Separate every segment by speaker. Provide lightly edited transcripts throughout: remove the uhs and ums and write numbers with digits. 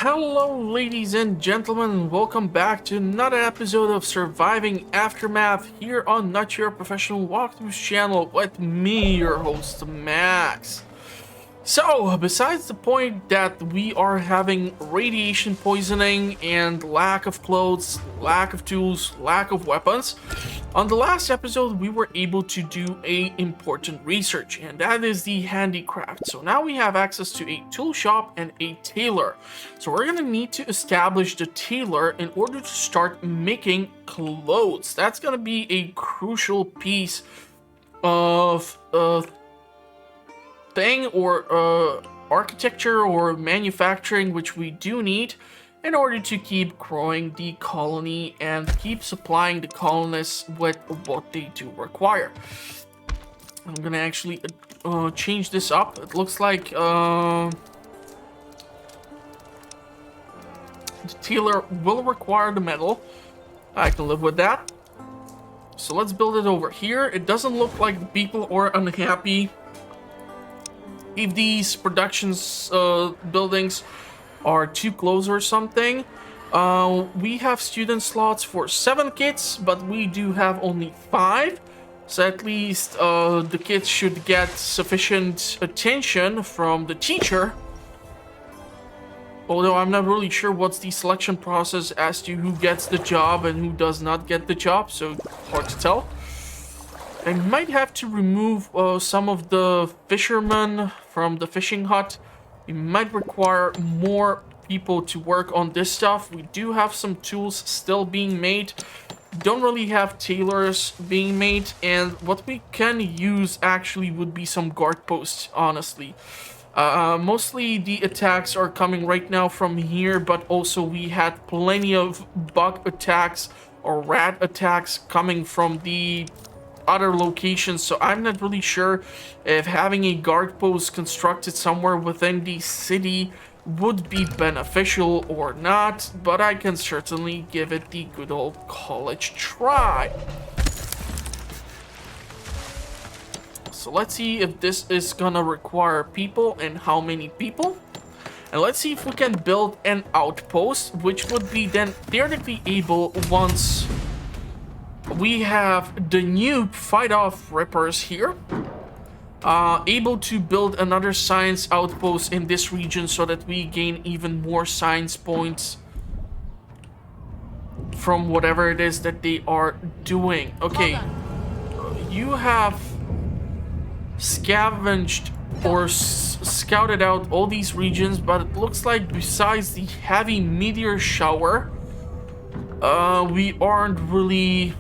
Speaker 1: Hello, ladies and gentlemen. Welcome back to another episode of Surviving Aftermath here on Not Your Professional Walkthroughs channel with me, your host, Max. So, besides the point that we are having radiation poisoning and lack of clothes, lack of tools, lack of weapons, on the last episode we were able to do a important research, and that is the handicraft. So now we have access to a tool shop and a tailor. So we're gonna need to establish the tailor in order to start making clothes. That's gonna be a crucial piece of thing or architecture or manufacturing which we do need in order to keep growing the colony and keep supplying the colonists with what they do require. I'm gonna actually change this up. It looks like the tailor will require the metal. I can live with that. So let's build it over here. It doesn't look like people are unhappy if these productions buildings are too close or something. We have student slots for 7 kids, but we do have only 5. So at least the kids should get sufficient attention from the teacher. Although I'm not really sure what's the selection process as to who gets the job and who does not get the job, so hard to tell. I might have to remove some of the fishermen from the fishing hut. We might require more people to work on this stuff. We do have some tools still being made. Don't really have tailors being made, and what we can use actually would be some guard posts, honestly. Mostly the attacks are coming right now from here, but also we had plenty of bug attacks or rat attacks coming from the other locations, so I'm not really sure if having a guard post constructed somewhere within the city would be beneficial or not, but I can certainly give it the good old college try. So let's see if this is gonna require people and how many people. And let's see if we can build an outpost, which would be then theoretically able once we have the new fight-off rippers here, able to build another science outpost in this region so that we gain even more science points from whatever it is that they are doing. Okay, you have scavenged or scouted out all these regions, but it looks like besides the heavy meteor shower, we aren't really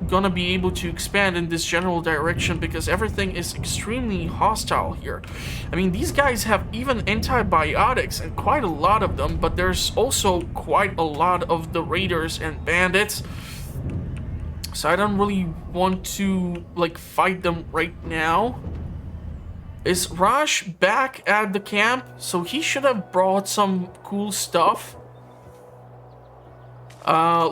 Speaker 1: gonna be able to expand in this general direction because everything is extremely hostile here. I mean, these guys have even antibiotics and quite a lot of them, but there's also quite a lot of the raiders and bandits. So I don't really want to like fight them right now. Is Raj back at the camp? So he should have brought some cool stuff.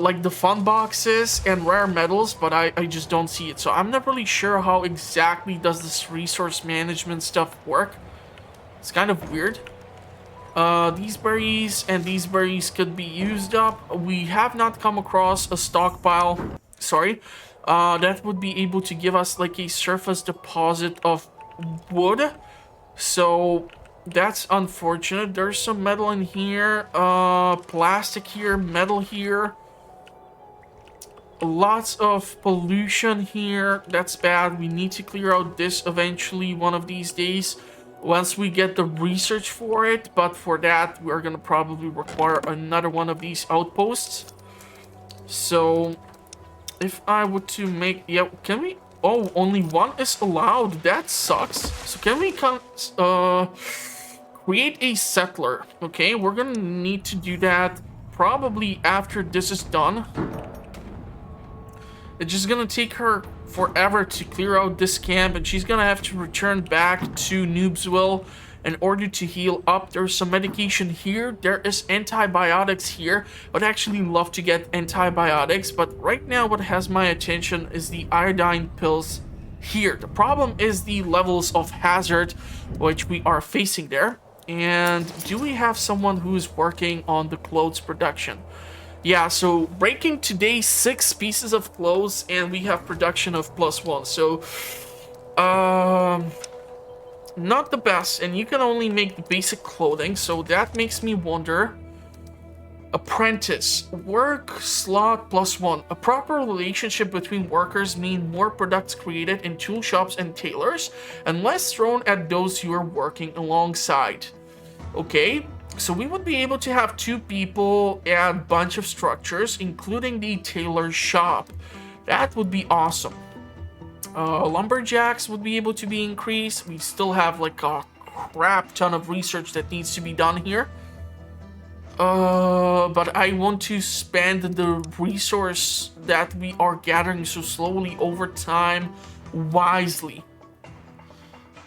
Speaker 1: Like the fun boxes and rare metals, but I just don't see it. So I'm not really sure how exactly does this resource management stuff work. It's kind of weird. These berries and these berries could be used up. We have not come across a stockpile, sorry, that would be able to give us like a surface deposit of wood. So that's unfortunate. There's some metal in here, plastic here, metal here. Lots of pollution here. That's bad. We need to clear out this eventually one of these days once we get the research for it. But for that, we're gonna probably require another one of these outposts. So if I were to make, yeah, can we? Oh, only one is allowed. That sucks. So can we create a settler? Okay, we're gonna need to do that probably after this is done. It's just gonna take her forever to clear out this camp, and she's gonna have to return back to Noobsville in order to heal up. There's some medication here. There is antibiotics here. I'd actually love to get antibiotics, but right now what has my attention is the iodine pills here. The problem is the levels of hazard which we are facing there. And do we have someone who is working on the clothes production? Yeah, so breaking today 6 pieces of clothes, and we have production of +1. So, not the best, and you can only make the basic clothing, so that makes me wonder. Apprentice, work slot +1. A proper relationship between workers mean more products created in tool shops and tailors, and less thrown at those you are working alongside. Okay, so we would be able to have 2 people and a bunch of structures, including the tailor shop. That would be awesome. Lumberjacks would be able to be increased. We still have like a crap ton of research that needs to be done here. But I want to spend the resource that we are gathering so slowly over time wisely.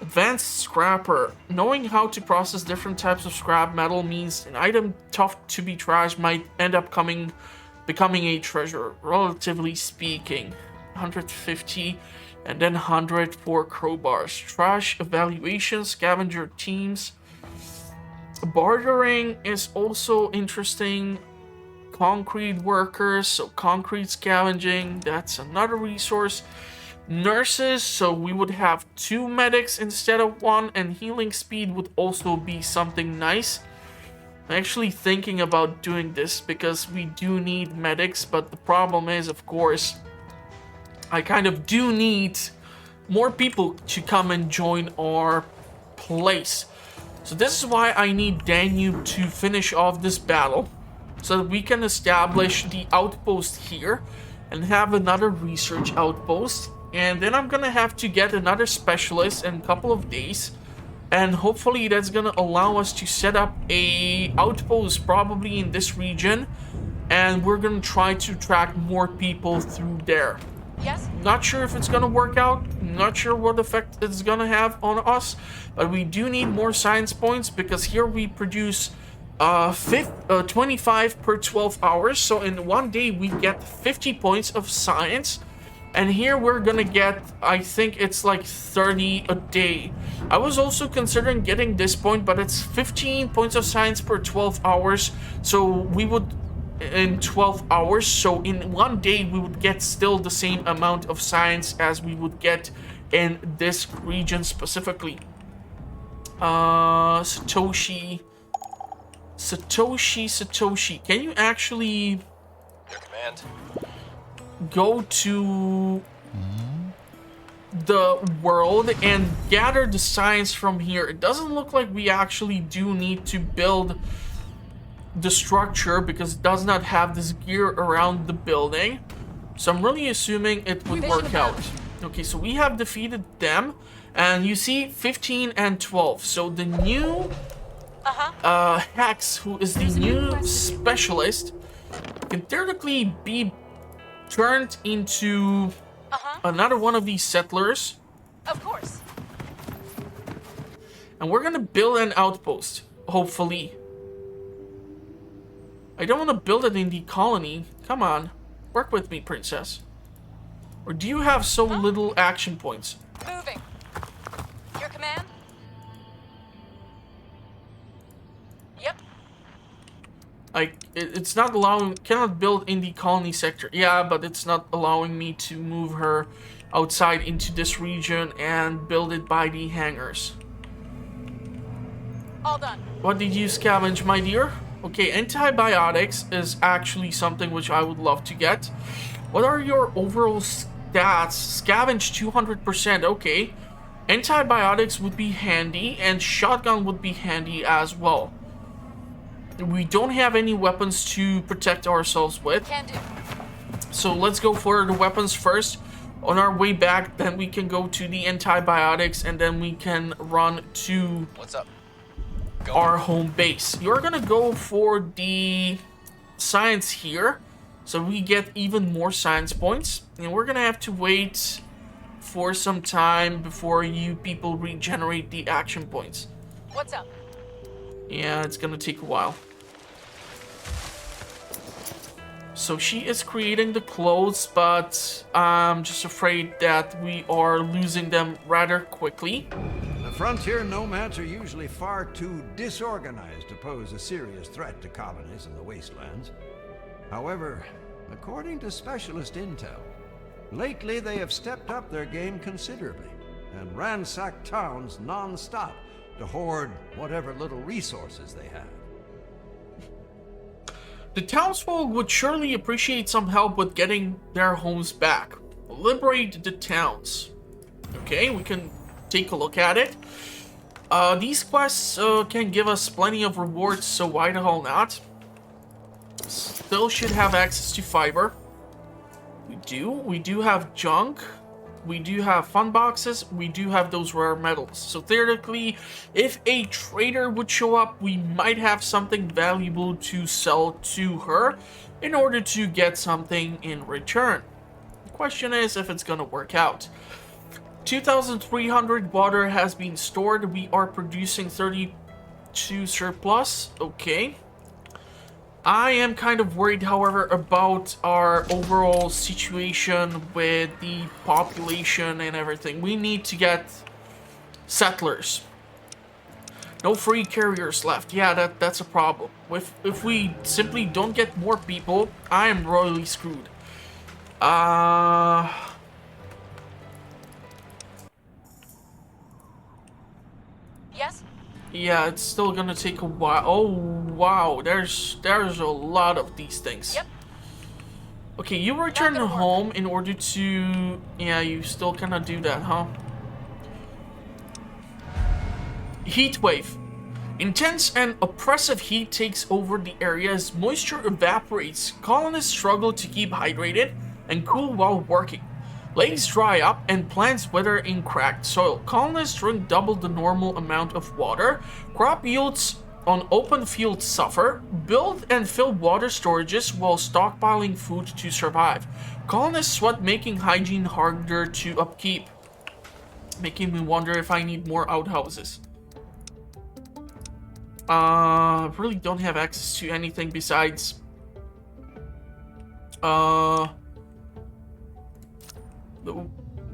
Speaker 1: Advanced Scrapper. Knowing how to process different types of scrap metal means an item tough to be trashed might end up becoming a treasure, relatively speaking. 150 and then 100 for crowbars. Trash evaluation, scavenger teams. Bartering is also interesting. Concrete workers, so concrete scavenging, that's another resource. Nurses, so we would have 2 medics instead of 1, and healing speed would also be something nice. I'm actually thinking about doing this because we do need medics, but the problem is, of course, I kind of do need more people to come and join our place. So this is why I need Danube to finish off this battle, so that we can establish the outpost here and have another research outpost. And then I'm gonna have to get another specialist in a couple of days, and hopefully that's gonna allow us to set up a outpost probably in this region, and we're gonna try to attract more people through there.
Speaker 2: Yes.
Speaker 1: Not sure if it's gonna work out, not sure what effect it's gonna have on us, but we do need more science points, because here we produce 25 per 12 hours, so in one day we get 50 points of science, and here we're gonna get, I think it's like 30 a day. I was also considering getting this point, but it's 15 points of science per 12 hours, so we would in 12 hours, so in one day we would get still the same amount of science as we would get in this region specifically. Satoshi, can you actually
Speaker 3: Your command.
Speaker 1: go to the world and gather the science from here? It doesn't look like we actually do need to build the structure, because it does not have this gear around the building, so I'm really assuming it would work out. Okay, so we have defeated them, and you see 15 and 12, so the new Hex, who is the new specialist, can theoretically be turned into another one of these settlers.
Speaker 2: Of course.
Speaker 1: And we're gonna build an outpost, hopefully. I don't want to build it in the colony. Come on. Work with me, princess. Or do you have so little action points?
Speaker 2: Moving. Your command? Yep.
Speaker 1: It's not allowing... Cannot build in the colony sector. Yeah, but it's not allowing me to move her outside into this region and build it by the hangars.
Speaker 2: All done.
Speaker 1: What did you scavenge, my dear? Okay, antibiotics is actually something which I would love to get. What are your overall stats? Scavenge 200%, okay. Antibiotics would be handy, and shotgun would be handy as well. We don't have any weapons to protect ourselves with.
Speaker 2: Can do.
Speaker 1: So let's go for the weapons first. On our way back, then we can go to the antibiotics, and then we can run to...
Speaker 3: What's up?
Speaker 1: Our home base. You're gonna go for the science here, so we get even more science points, and we're gonna have to wait for some time before you people regenerate the action points.
Speaker 2: What's up?
Speaker 1: Yeah, it's gonna take a while. So she is creating the clothes, but I'm just afraid that we are losing them rather quickly.
Speaker 3: Frontier nomads are usually far too disorganized to pose a serious threat to colonies in the wastelands. However, according to specialist intel, lately they have stepped up their game considerably and ransacked towns non-stop to hoard whatever little resources they have.
Speaker 1: The townsfolk would surely appreciate some help with getting their homes back. Liberate the towns. Okay, we can take a look at it. These quests can give us plenty of rewards, so why the hell not? Still should have access to fiber. We do have junk. We do have fun boxes. We do have those rare metals. So theoretically, if a trader would show up, we might have something valuable to sell to her in order to get something in return. The question is if it's gonna work out. 2,300 water has been stored. We are producing 32 surplus. Okay. I am kind of worried, however, about our overall situation with the population and everything. We need to get settlers. No free carriers left. Yeah, that's a problem. If we simply don't get more people, I am royally screwed.
Speaker 2: Yes?
Speaker 1: Yeah, it's still gonna take a while. Oh, wow. There's a lot of these things.
Speaker 2: Yep.
Speaker 1: Okay, you return home in order to... Yeah, you still cannot do that, huh? Heat wave. Intense and oppressive heat takes over the area as moisture evaporates. Colonists struggle to keep hydrated and cool while working. Lakes dry up and plants wither in cracked soil. Colonists drink double the normal amount of water. Crop yields on open fields suffer. Build and fill water storages while stockpiling food to survive. Colonists sweat, making hygiene harder to upkeep. Making me wonder if I need more outhouses. Really don't have access to anything besides...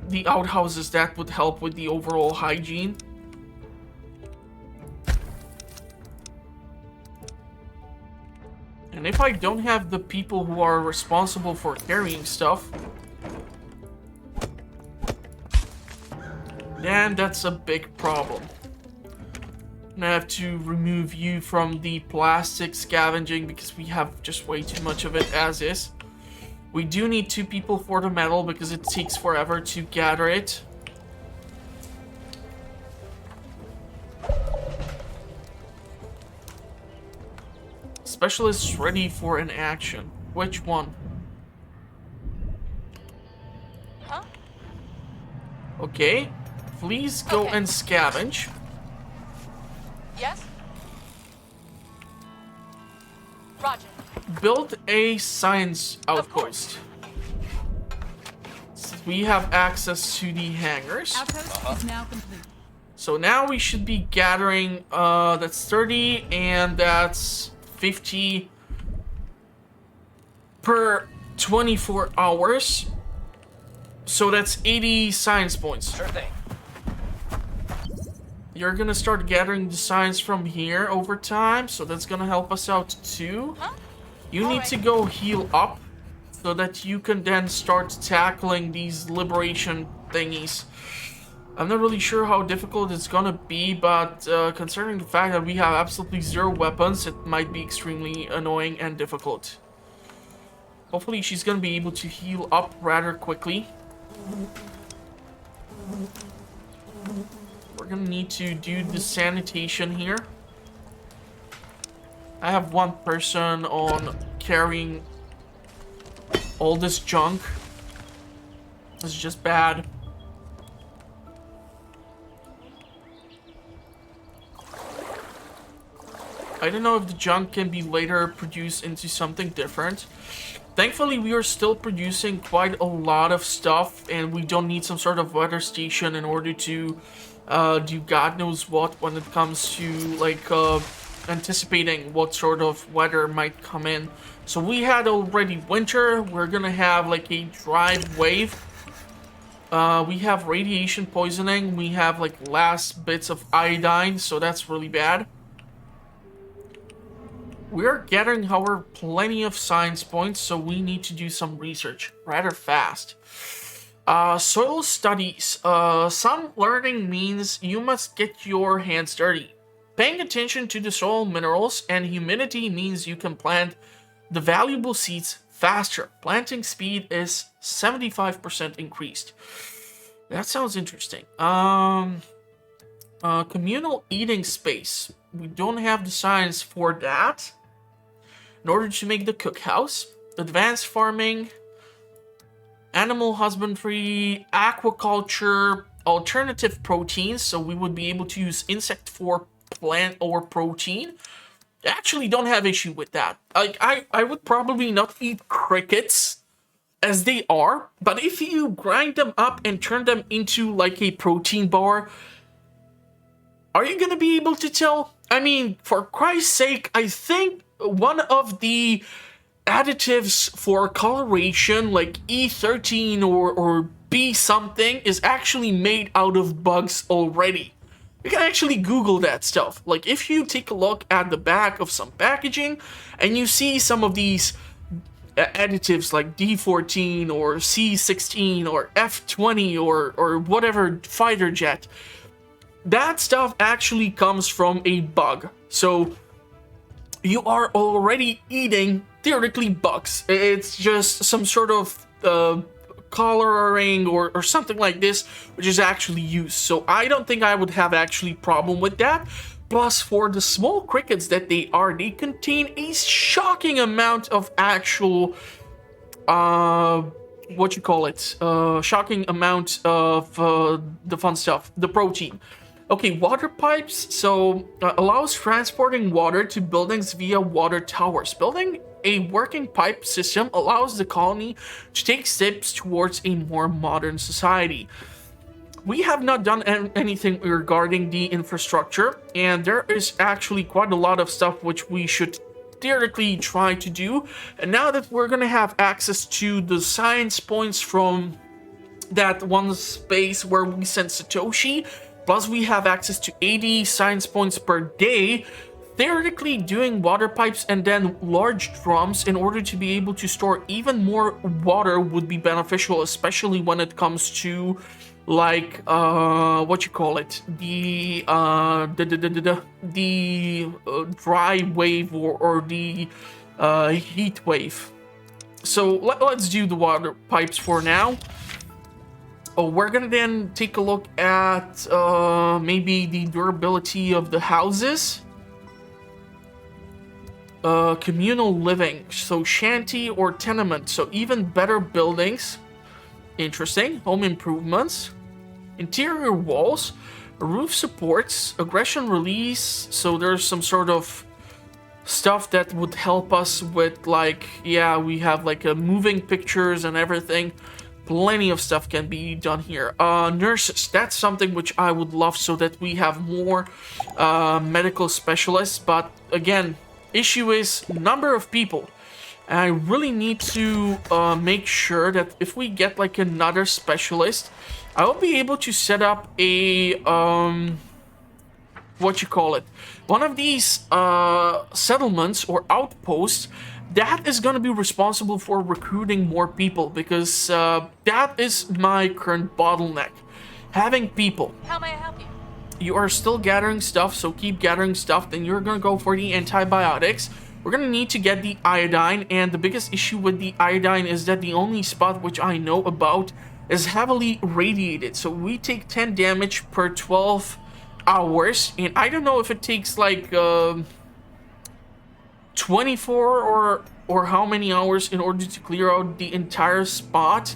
Speaker 1: the outhouses that would help with the overall hygiene. And if I don't have the people who are responsible for carrying stuff, then that's a big problem. And I have to remove you from the plastic scavenging because we have just way too much of it as is. We do need 2 people for the metal because it takes forever to gather it. Specialists ready for an action. Which one?
Speaker 2: Huh?
Speaker 1: Okay. Please go and scavenge.
Speaker 2: Yes? Roger.
Speaker 1: Build a science outpost. So we have access to the hangars.
Speaker 4: Outpost is now complete.
Speaker 1: So now we should be gathering, that's 30 and that's 50 per 24 hours. So that's 80 science points.
Speaker 5: Sure thing.
Speaker 1: You're gonna start gathering the science from here over time, so that's gonna help us out too.
Speaker 2: Huh?
Speaker 1: You need to go heal up so that you can then start tackling these liberation thingies. I'm not really sure how difficult it's gonna be, but considering the fact that we have absolutely 0 weapons, it might be extremely annoying and difficult. Hopefully she's gonna be able to heal up rather quickly. We're gonna need to do the sanitation here. I have 1 person on carrying all this junk. This is just bad. I don't know if the junk can be later produced into something different. Thankfully, we are still producing quite a lot of stuff, and we don't need some sort of weather station in order to do God knows what when it comes to, like, anticipating what sort of weather might come in. So we had already winter. We're gonna have, like, a dry wave. We have radiation poisoning. We have like last bits of iodine, so that's really bad. We're gathering, however, plenty of science points, so we need to do some research rather fast. Soil studies. Some learning means you must get your hands dirty. Paying attention to the soil minerals and humidity means you can plant the valuable seeds faster. Planting speed is 75% increased. That sounds interesting. Communal eating space. We don't have the science for that. In order to make the cookhouse, advanced farming, animal husbandry, aquaculture, alternative proteins, so we would be able to use insect for plant or protein. I actually don't have issue with that. Like I would probably not eat crickets as they are, but if you grind them up and turn them into like a protein bar, are you gonna be able to tell? I mean, for Christ's sake, I think one of the additives for coloration, like E13 or B something, is actually made out of bugs already. You can actually Google that stuff. Like, if you take a look at the back of some packaging and you see some of these additives like D14 or C16 or F20 or whatever fighter jet, that stuff actually comes from a bug. So you are already eating, theoretically, bugs. It's just some sort of coloring or something like this, which is actually used. So I don't think I would have actually problem with that. Plus, for the small crickets that they are, they contain a shocking amount of actual, shocking amount of the fun stuff, the protein. Okay, water pipes, so allows transporting water to buildings via water towers. Building a working pipe system allows the colony to take steps towards a more modern society. We have not done anything regarding the infrastructure, and there is actually quite a lot of stuff which we should theoretically try to do. And now that we're gonna have access to the science points from that one space where we sent Satoshi, plus we have access to 80 science points per day, theoretically doing water pipes and then large drums in order to be able to store even more water would be beneficial, especially when it comes to like the dry wave or the heat wave. So let's do the water pipes for now. Oh, we're gonna then take a look at maybe the durability of the houses. Communal living, so shanty or tenement, so even better buildings. Interesting. Home improvements. Interior walls, roof supports, aggression release, so there's some sort of stuff that would help us with, like, yeah, we have like moving pictures and everything. Plenty of stuff can be done here. Nurses, that's something which I would love so that we have more medical specialists. But again, issue is number of people. And I really need to make sure that if we get like another specialist, I will be able to set up a, one of these settlements or outposts that is going to be responsible for recruiting more people, because that is my current bottleneck. Having people.
Speaker 2: How may I help you?
Speaker 1: You are still gathering stuff, so keep gathering stuff. Then you're going to go for the antibiotics. We're going to need to get the iodine, and the biggest issue with the iodine is that the only spot which I know about is heavily radiated. So we take 10 damage per 12 hours, and I don't know if it takes like 24 or how many hours in order to clear out the entire spot,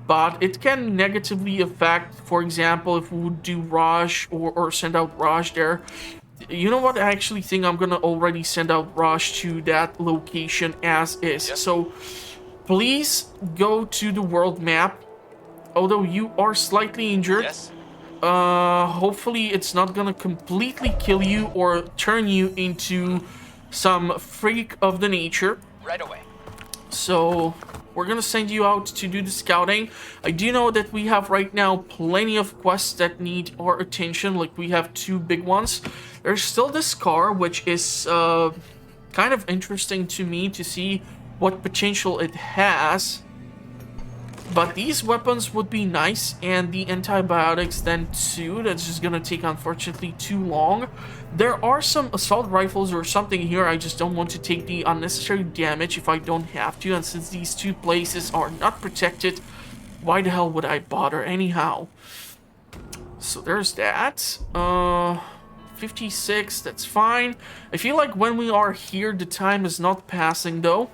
Speaker 1: but it can negatively affect, for example, if we would do Raj or send out Raj there. You know what, I actually think I'm gonna already send out Raj to that location as is. Yep. So please go to the world map. Although you are slightly injured, yes. Hopefully it's not gonna completely kill you or turn you into some freak of the nature.
Speaker 4: Right away.
Speaker 1: So we're gonna send you out to do the scouting. I do know that we have right now plenty of quests that need our attention, like we have 2 big ones. There's still this car, which is kind of interesting to me to see what potential it has. But these weapons would be nice, and the antibiotics then too. That's just gonna take, unfortunately, too long. There are some assault rifles or something here. I just don't want to take the unnecessary damage if I don't have to. And since these 2 places are not protected, why the hell would I bother anyhow? So there's that. 56, that's fine. I feel like when we are here, the time is not passing though.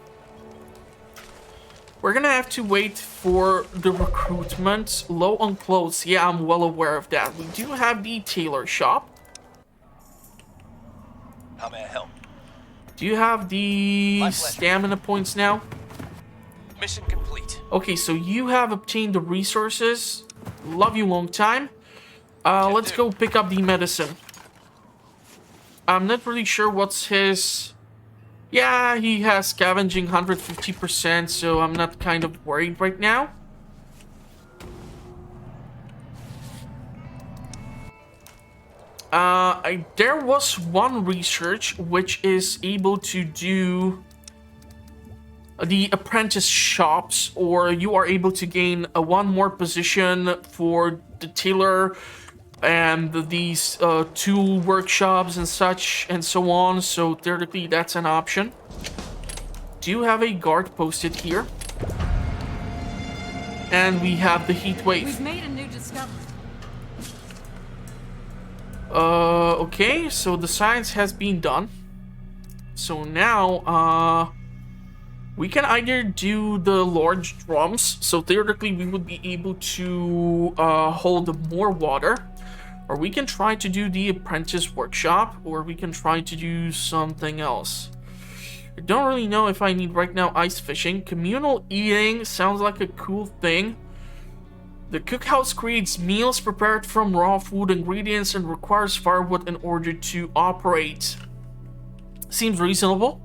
Speaker 1: We're gonna have to wait for the recruitment. Low on clothes. Yeah, I'm well aware of that. We do have the tailor shop.
Speaker 4: How may I help?
Speaker 1: Do you have the stamina points now?
Speaker 4: Mission complete.
Speaker 1: Okay, so you have obtained the resources. Love you long time. Let's go pick up the medicine. I'm not really sure what's his... Yeah, he has scavenging 150%, so I'm not kind of worried right now. There was one research which is able to do the apprentice shops, or you are able to gain one more position for the tailor and these tool workshops and such and so on. So theoretically that's an option. Do you have a guard posted here? And we have the heat wave.
Speaker 5: We've made a new discovery.
Speaker 1: Okay, so the science has been done. So now we can either do the large drums, so theoretically we would be able to hold more water. Or we can try to do the apprentice workshop, or we can try to do something else. I don't really know if I need right now ice fishing. Communal eating sounds like a cool thing. The cookhouse creates meals prepared from raw food ingredients and requires firewood in order to operate. Seems reasonable.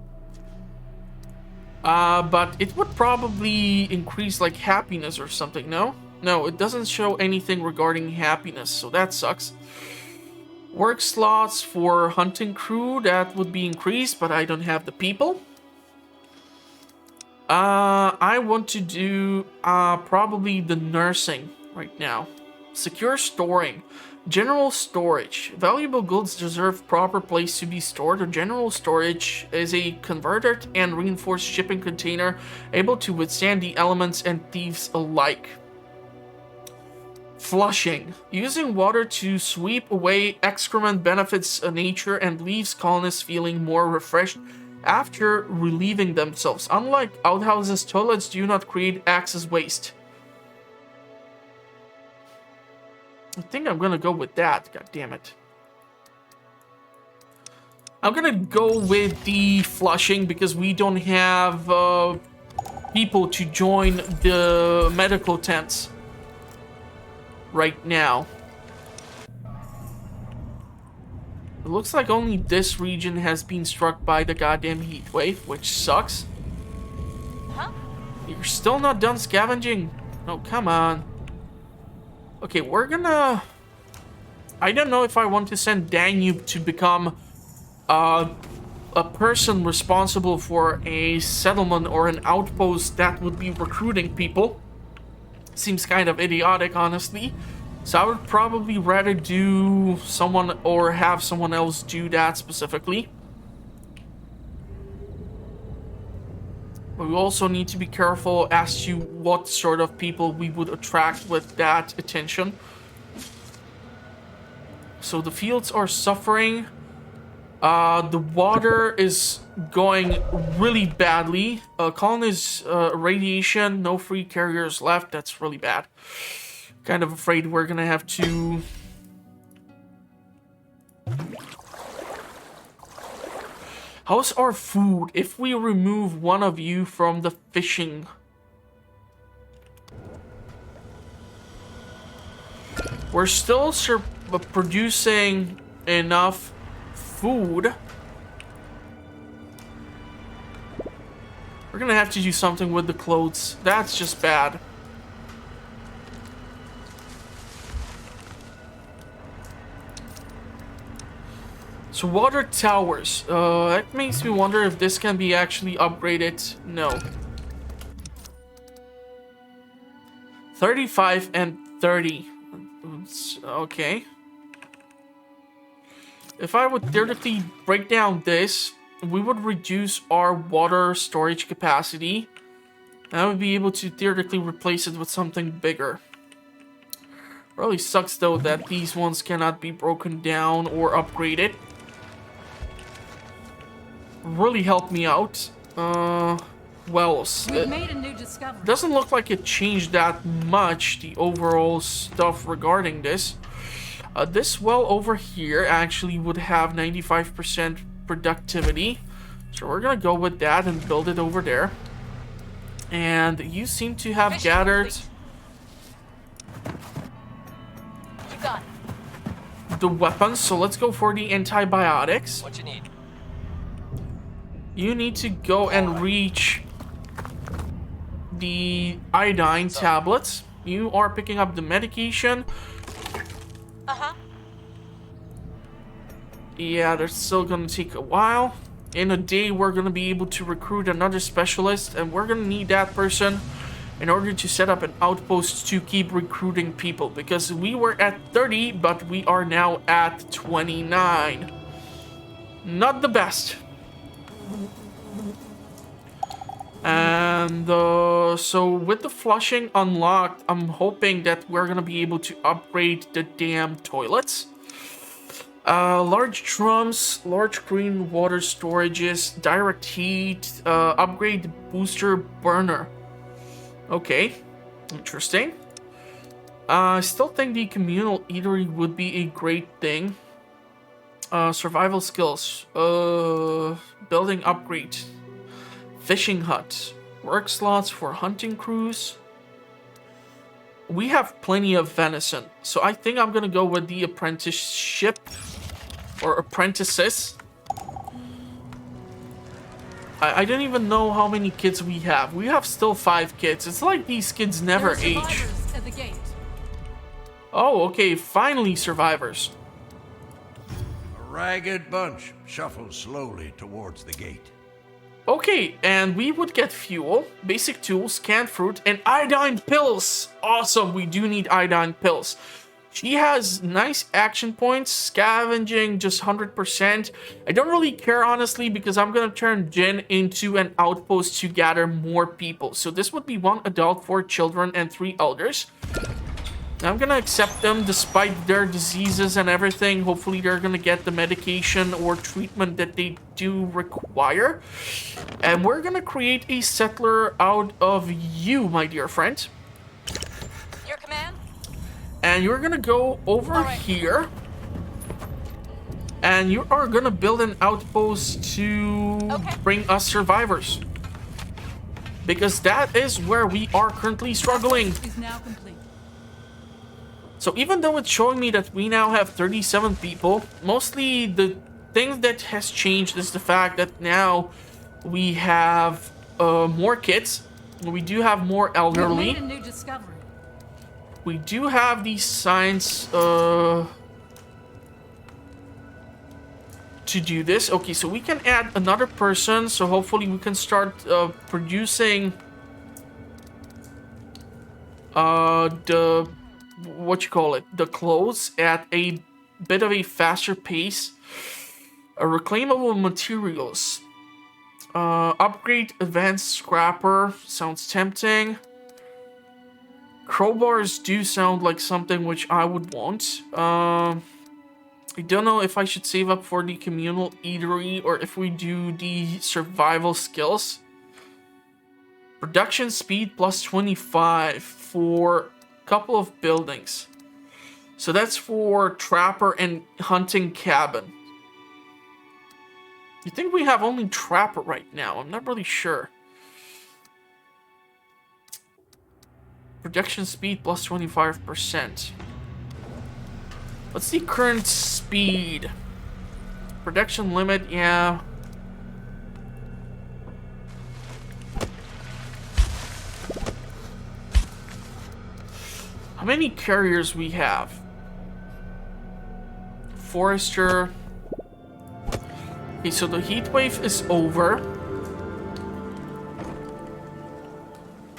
Speaker 1: But it would probably increase like happiness or something, no? No, it doesn't show anything regarding happiness, so that sucks. Work slots for hunting crew, that would be increased, but I don't have the people. I want to do probably the nursing right now. Secure storing. General storage. Valuable goods deserve proper place to be stored. A general storage is a converted and reinforced shipping container able to withstand the elements and thieves alike. Flushing. Using water to sweep away excrement benefits nature and leaves colonists feeling more refreshed after relieving themselves. Unlike outhouses, toilets do not create excess waste. I think I'm gonna go with that. God damn it. I'm gonna go with the flushing because we don't have people to join the medical tents right now. It looks like only this region has been struck by the goddamn heat wave, which sucks.
Speaker 2: Huh?
Speaker 1: You're still not done scavenging? Oh, come on. Okay, we're gonna... I don't know if I want to send Danube to become a person responsible for a settlement or an outpost that would be recruiting people. Seems kind of idiotic, honestly. So I would probably rather do someone or have someone else do that specifically. But we also need to be careful as to what sort of people we would attract with that attention. So the fields are suffering. The water is going really badly. Colonies, radiation, no free carriers left. That's really bad. Kind of afraid we're gonna have to... How's our food if we remove one of you from the fishing? We're still producing enough food. We're gonna have to do something with the clothes. That's just bad. So water towers. That makes me wonder if this can be actually upgraded. No. 35 and 30. Okay. If I would theoretically break down this, we would reduce our water storage capacity. And I would be able to theoretically replace it with something bigger. Really sucks though that these ones cannot be broken down or upgraded. Really helped me out. Wells.
Speaker 2: We've made a new discovery.
Speaker 1: Doesn't look like it changed that much, the overall stuff regarding this. This well over here actually would have 95% productivity. So we're gonna go with that and build it over there. And you seem to have
Speaker 2: Mission
Speaker 1: gathered
Speaker 2: You got it.
Speaker 1: the weapons. So let's go for the antibiotics.
Speaker 4: What you need?
Speaker 1: You need to go and reach the iodine tablets. You are picking up the medication.
Speaker 2: Uh-huh.
Speaker 1: Yeah, that's still gonna take a while. In a day, we're gonna be able to recruit another specialist, and we're gonna need that person in order to set up an outpost to keep recruiting people, because we were at 30, but we are now at 29. Not the best. And so with the flushing unlocked, I'm hoping that we're gonna be able to upgrade the damn toilets. Large drums, large green water storages, direct heat, upgrade the booster burner. Okay, interesting. I still think the communal eatery would be a great thing. Survival skills, building upgrade, fishing hut, work slots for hunting crews. We have plenty of venison, so I think I'm gonna go with the apprenticeship or apprentices. I don't even know how many kids we have. We have still 5 kids. It's like these kids never
Speaker 2: There are
Speaker 1: age.
Speaker 2: survivors at the gate.
Speaker 1: Oh, okay, finally survivors.
Speaker 3: A ragged bunch shuffles slowly towards the gate.
Speaker 1: Okay, and we would get fuel, basic tools, canned fruit, and iodine pills. Awesome, we do need iodine pills. She has nice action points, scavenging just 100%. I don't really care, honestly, because I'm gonna turn Jen into an outpost to gather more people. So this would be 1 adult, 4 children, and 3 elders. I'm gonna accept them despite their diseases and everything. Hopefully they're gonna get the medication or treatment that they do require. And we're gonna create a settler out of you, my dear friend.
Speaker 2: Your command?
Speaker 1: And you're gonna go over here. And you are gonna build an outpost to bring us survivors. Because that is where we are currently struggling.
Speaker 2: Is now complete.
Speaker 1: So even though it's showing me that we now have 37 people, mostly the thing that has changed is the fact that now we have more kids. We do have more
Speaker 2: We've
Speaker 1: elderly.
Speaker 2: made a new discovery.
Speaker 1: We do have these signs to do this. Okay, so we can add another person. So hopefully we can start producing the clothes at a bit of a faster pace. Reclaimable materials. Upgrade advanced scrapper. Sounds tempting. Crowbars do sound like something which I would want. I don't know if I should save up for the communal eatery or if we do the survival skills. Production speed plus 25 for a couple of buildings. So that's for trapper and hunting cabin. You think we have only trapper right now? I'm not really sure. Production speed plus 25%. What's the current speed? Production limit, yeah. How many carriers we have? Forester. Okay, so the heat wave is over.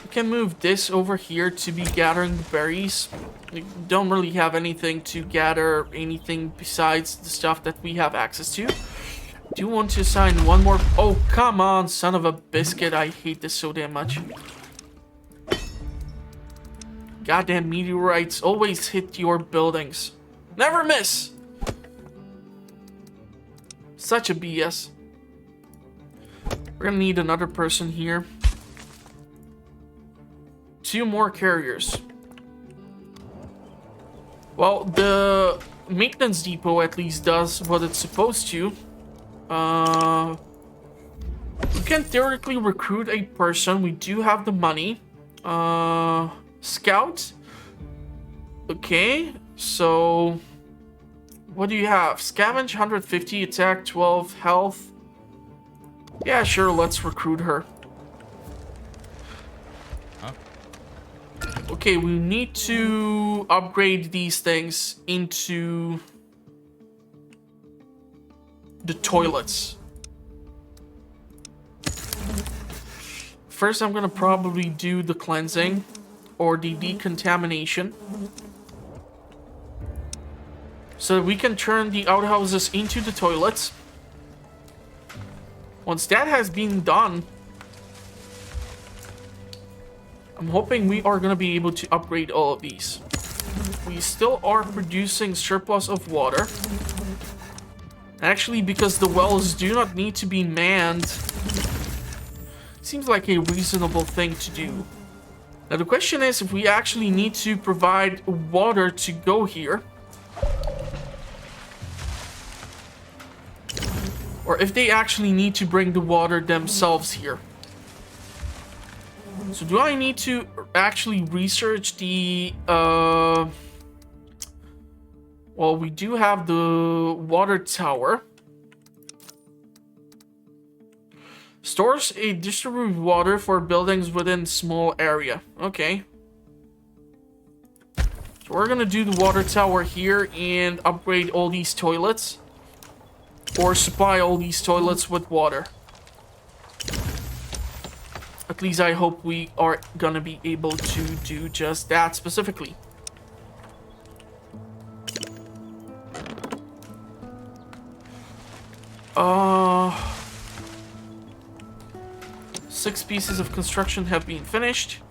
Speaker 1: We can move this over here to be gathering the berries. We don't really have anything to gather, anything besides the stuff that we have access to. Do you want to assign one more? Oh, come on, son of a biscuit. I hate this so damn much. Goddamn meteorites always hit your buildings. Never miss! Such a BS. We're gonna need another person here. 2 more carriers. Well, the maintenance depot at least does what it's supposed to. We can theoretically recruit a person. We do have the money. Scout. Okay, so what do you have? Scavenge 150, attack 12, health. Yeah, sure, let's recruit her.
Speaker 5: Huh?
Speaker 1: Okay, we need to upgrade these things into the toilets. First, I'm gonna probably do the cleansing or the decontamination, so that we can turn the outhouses into the toilets. Once that has been done, I'm hoping we are gonna be able to upgrade all of these. We still are producing surplus of water. Actually, because the wells do not need to be manned, seems like a reasonable thing to do. Now the question is if we actually need to provide water to go here, or if they actually need to bring the water themselves here. So do I need to actually research the well, we do have the water tower. Stores a distributed water for buildings within small area. Okay. So we're gonna do the water tower here and upgrade all these toilets. Or supply all these toilets with water. At least I hope we are gonna be able to do just that specifically. Six pieces of construction have been finished.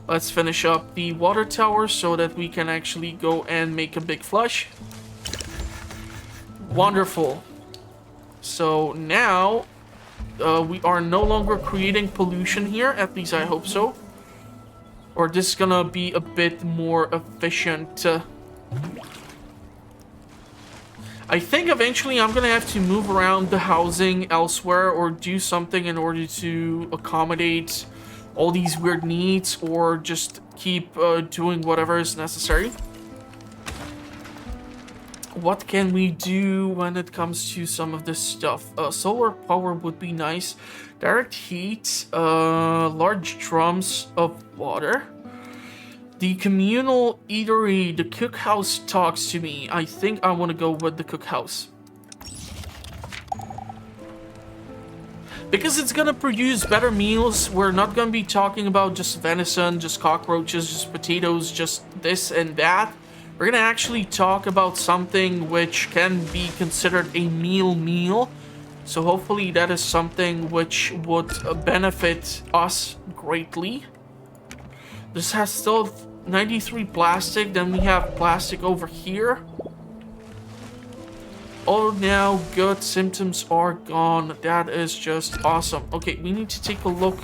Speaker 1: Let's finish up the water tower so that we can actually go and make a big flush. Wonderful. So now we are no longer creating pollution here, at least I hope so. Or this is gonna be a bit more efficient. I think eventually I'm gonna have to move around the housing elsewhere or do something in order to accommodate all these weird needs, or just keep doing whatever is necessary. What can we do when it comes to some of this stuff? Solar power would be nice. Direct heat, large drums of water. The communal eatery, the cookhouse talks to me. I think I want to go with the cookhouse. Because it's gonna produce better meals. We're not gonna be talking about just venison, just cockroaches, just potatoes, just this and that. We're gonna actually talk about something which can be considered a meal. So hopefully that is something which would benefit us greatly. This has still 93 plastic, then we have plastic over here. Oh, now good, symptoms are gone. That is just awesome. Okay, we need to take a look.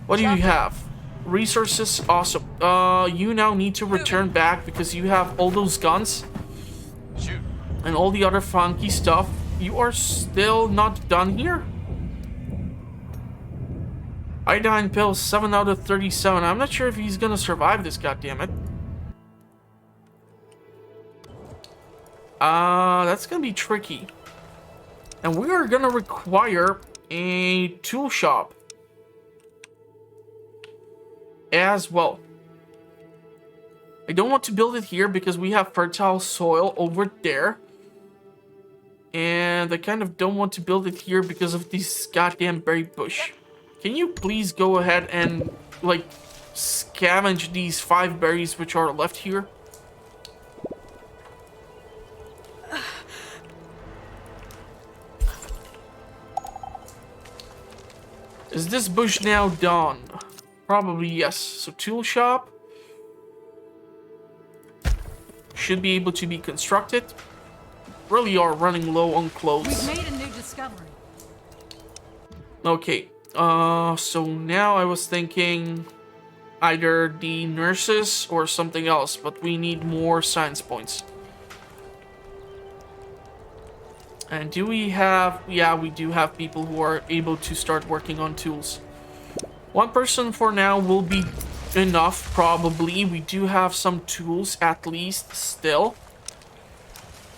Speaker 1: What do you have? Resources, awesome. You now need to return back because you have all those guns.
Speaker 4: Shoot.
Speaker 1: And all the other funky stuff. You are still not done here? Iodine pills, 7 out of 37. I'm not sure if he's gonna survive this, goddammit. That's gonna be tricky. And we are gonna require a tool shop as well. I don't want to build it here because we have fertile soil over there. And I kind of don't want to build it here because of this goddamn berry bush. Can you please go ahead and, like, scavenge these 5 berries which are left here? Is this bush now done? Probably yes. So tool shop should be able to be constructed. Really are running low on clothes.
Speaker 2: We've made a new discovery.
Speaker 1: Okay. So now I was thinking either the nurses or something else, but we need more science points. And do we have... Yeah, we do have people who are able to start working on tools. 1 person for now will be enough, probably. We do have some tools, at least, still.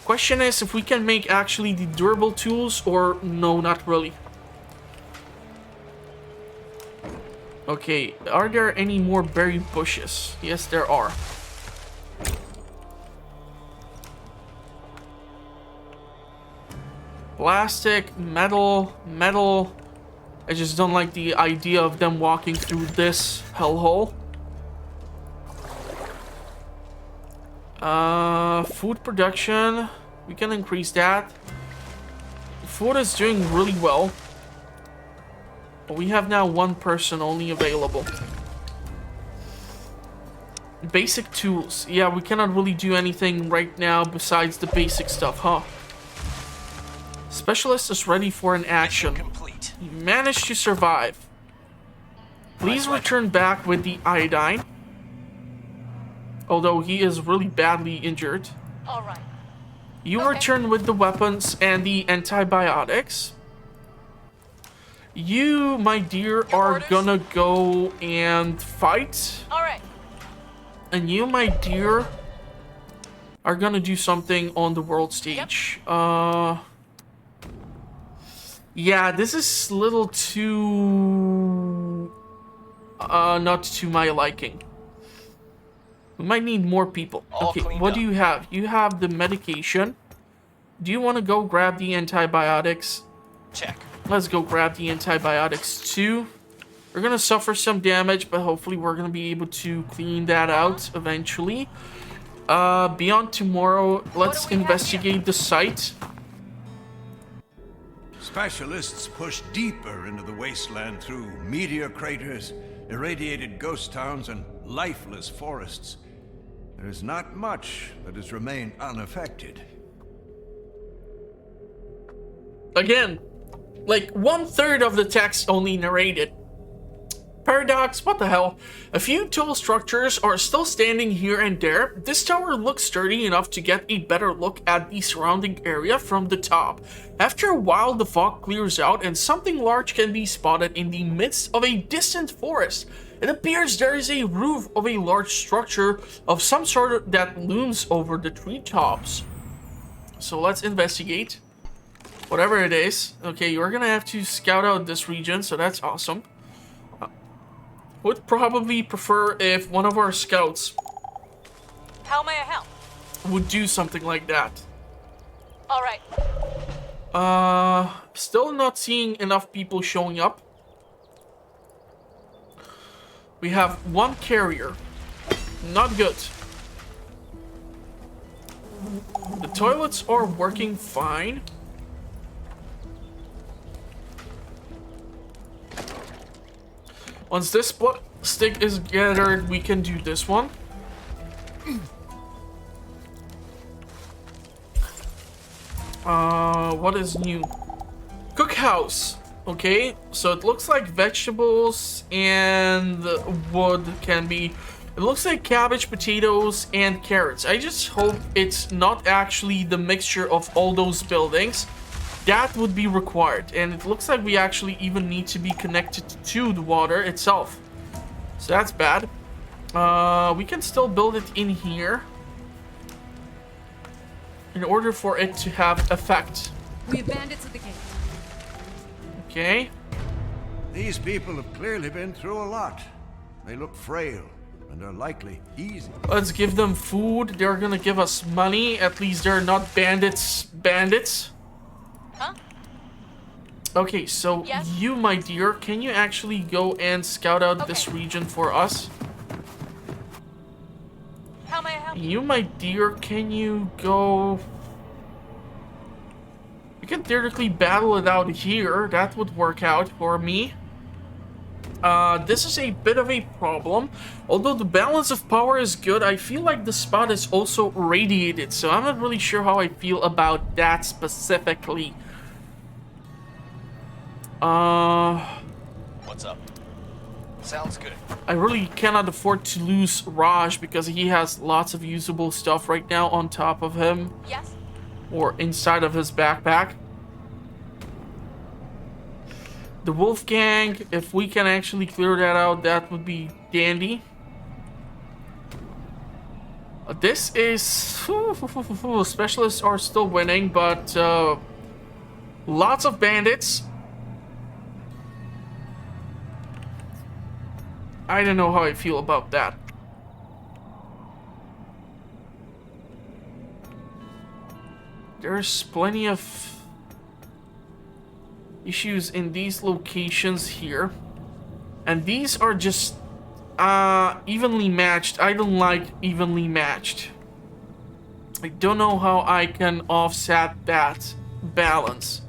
Speaker 1: Question is if we can make actually the durable tools, or no, not really. Okay, are there any more berry bushes? Yes, there are. Plastic, metal. I just don't like the idea of them walking through this hellhole. Food production. We can increase that. Food is doing really well. But we have now 1 person only available. Basic tools. Yeah, we cannot really do anything right now besides the basic stuff, huh? Specialist is ready for an action.
Speaker 4: Complete.
Speaker 1: He managed to survive. Please return back with the iodine. Although he is really badly injured.
Speaker 2: All right.
Speaker 1: You
Speaker 2: Okay.
Speaker 1: return with the weapons and the antibiotics. You, my dear, are
Speaker 2: orders?
Speaker 1: gonna go and fight.
Speaker 2: All right.
Speaker 1: And you, my dear, are gonna do something on the world stage. Yeah, this is a little too... not to my liking. We might need more people.
Speaker 4: All
Speaker 1: Okay,
Speaker 4: cleaned
Speaker 1: what do
Speaker 4: up.
Speaker 1: you have? You have the medication. Do you want to go grab the antibiotics?
Speaker 4: Check.
Speaker 1: Let's go grab the antibiotics too. We're gonna suffer some damage, but hopefully we're gonna be able to clean that out eventually. Beyond tomorrow, let's
Speaker 2: do we have
Speaker 1: investigate the site.
Speaker 3: Specialists push deeper into the wasteland through meteor craters, irradiated ghost towns, and lifeless forests. There is not much that has remained unaffected.
Speaker 1: Again, like 1/3 of the text only narrated. Paradox, what the hell? A few tall structures are still standing here and there. This tower looks sturdy enough to get a better look at the surrounding area from the top. After a while, the fog clears out and something large can be spotted in the midst of a distant forest. It appears there is a roof of a large structure of some sort that looms over the treetops. So let's investigate. Whatever it is. Okay, you're gonna have to scout out this region, so that's awesome. Would probably prefer if one of our scouts
Speaker 2: How may I help?
Speaker 1: would do something like that.
Speaker 2: All right.
Speaker 1: Still not seeing enough people showing up. We have 1 carrier. Not good. The toilets are working fine. Once this stick is gathered, we can do this one. What is new? Cookhouse. Okay, so it looks like vegetables and wood can be... It looks like cabbage, potatoes, and carrots. I just hope it's not actually the mixture of all those buildings. That would be required. And it looks like we actually even need to be connected to the water itself. So that's bad. We can still build it in here in order for it to have effect.
Speaker 2: We have bandits at the gate.
Speaker 1: Okay.
Speaker 3: These people have clearly been through a lot. They look frail and are likely easy.
Speaker 1: Let's give them food. They're gonna give us money. At least they're not bandits.
Speaker 2: Huh?
Speaker 1: Okay, so
Speaker 2: Yes?
Speaker 1: you, my dear, can you actually go and scout out this
Speaker 2: Okay.
Speaker 1: region for us?
Speaker 2: How may I help you?
Speaker 1: You, my dear, can you go... You can theoretically battle it out here. That would work out for me. This is a bit of a problem. Although the balance of power is good, I feel like the spot is also radiated, so I'm not really sure how I feel about that specifically.
Speaker 4: What's up? Sounds good.
Speaker 1: I really cannot afford to lose Raj because he has lots of usable stuff right now on top of him
Speaker 2: Yes?
Speaker 1: or inside of his backpack. The Wolfgang, if we can actually clear that out, that would be dandy. This is... Specialists are still winning, but lots of bandits. I don't know how I feel about that. There's plenty of issues in these locations here. And these are just evenly matched. I don't like evenly matched. I don't know how I can offset that balance.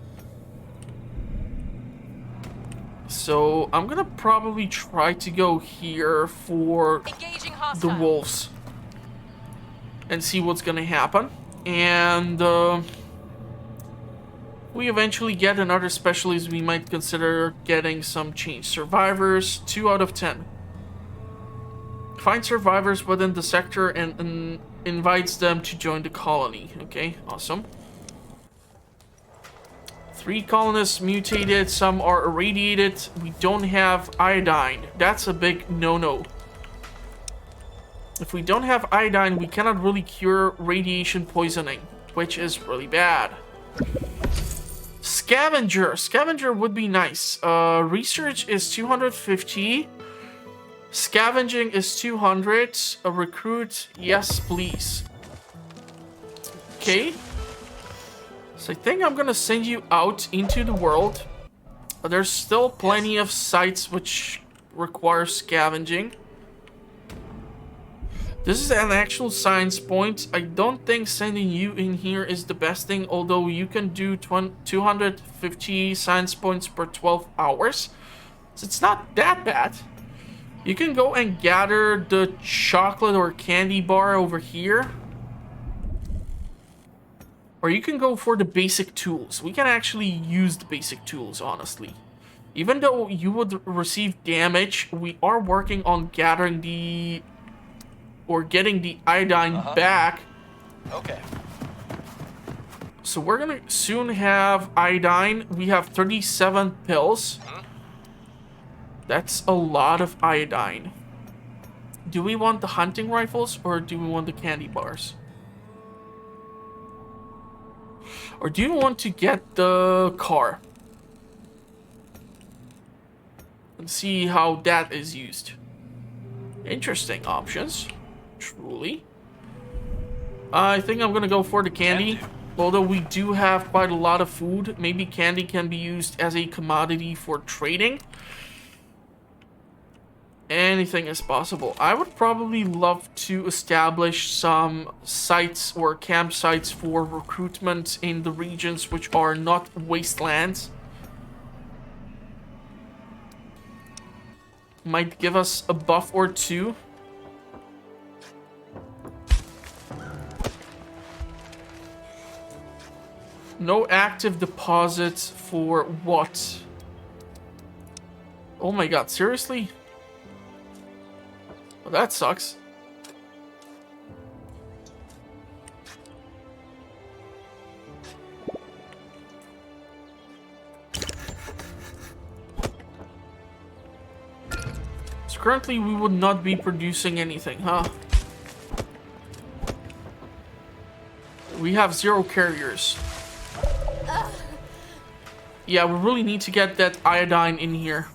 Speaker 1: So I'm gonna probably try to go here for
Speaker 2: Engaging
Speaker 1: the
Speaker 2: hostile.
Speaker 1: wolves and see what's gonna happen. And we eventually get another specialist, we might consider getting some change. Survivors, 2 out of 10. Find survivors within the sector and invites them to join the colony. Okay, awesome. 3 colonists mutated, some are irradiated. We don't have iodine. That's a big no-no. If we don't have iodine, we cannot really cure radiation poisoning, which is really bad. Scavenger. Scavenger would be nice. Research is 250. Scavenging is 200. A recruit, yes, please. Okay. So I think I'm gonna send you out into the world. There's still plenty of sites which require scavenging. This is an actual science point. I don't think sending you in here is the best thing, although you can do 250 science points per 12 hours. So it's not that bad. You can go and gather the chocolate or candy bar over here. Or you can go for the basic tools. We can actually use the basic tools, honestly. Even though you would receive damage, we are working on gathering the... or getting the iodine back.
Speaker 4: Okay.
Speaker 1: So we're gonna soon have iodine. We have 37 pills. That's a lot of iodine. Do we want the hunting rifles or do we want the candy bars? Or do you want to get the car? And see how that is used. Interesting options. Truly. I think I'm gonna go for the candy. Although we do have quite a lot of food. Maybe candy can be used as a commodity for trading. Anything is possible. I would probably love to establish some sites or campsites for recruitment in the regions which are not wastelands. Might give us a buff or two. No active deposits for what? Oh my god, seriously? Well, that sucks. So currently we would not be producing anything, huh? We have 0 carriers. Yeah, we really need to get that iodine in here.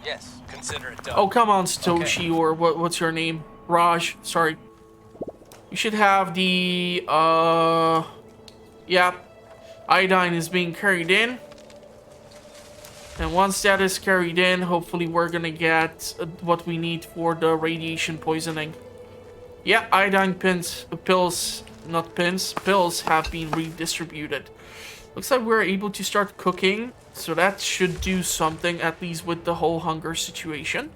Speaker 4: Yes, consider it done.
Speaker 1: Oh, come on, Stoshi, or what's your name? Raj, sorry. You should have the, yeah. Iodine is being carried in. And once that is carried in, hopefully we're gonna get what we need for the radiation poisoning. Yeah, iodine pills have been redistributed. Looks like we're able to start cooking, so that should do something, at least with the whole hunger situation.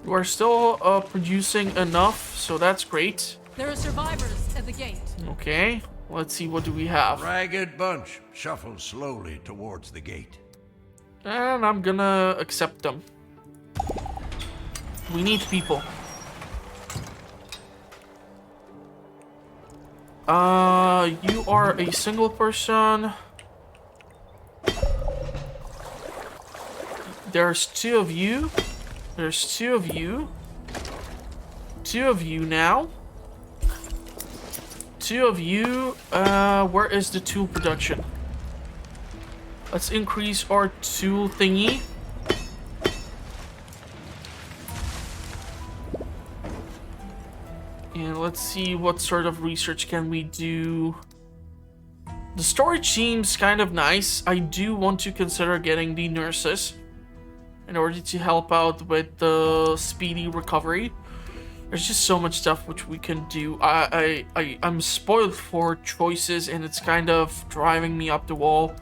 Speaker 1: We're still producing enough, so that's great.
Speaker 2: There are survivors at the gate.
Speaker 1: Okay, let's see, what do we have?
Speaker 3: Ragged bunch shuffles slowly towards the gate.
Speaker 1: And I'm gonna accept them. We need people. You are a single person. There's two of you. There's two of you. Two of you now. Two of you. Where is the tool production? Let's increase our tool thingy. And let's see what sort of research can we do. The storage seems kind of nice. I do want to consider getting the nurses in order to help out with the speedy recovery. There's just so much stuff which we can do. I'm spoiled for choices, and it's kind of driving me up the wall.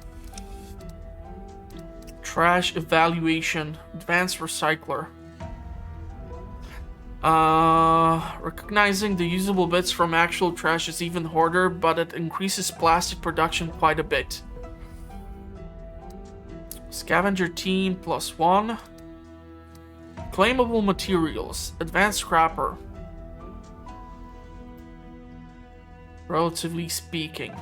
Speaker 1: Trash evaluation, advanced recycler. Recognizing the usable bits from actual trash is even harder, but it increases plastic production quite a bit. Scavenger team +1. Claimable materials, advanced scrapper. Relatively speaking.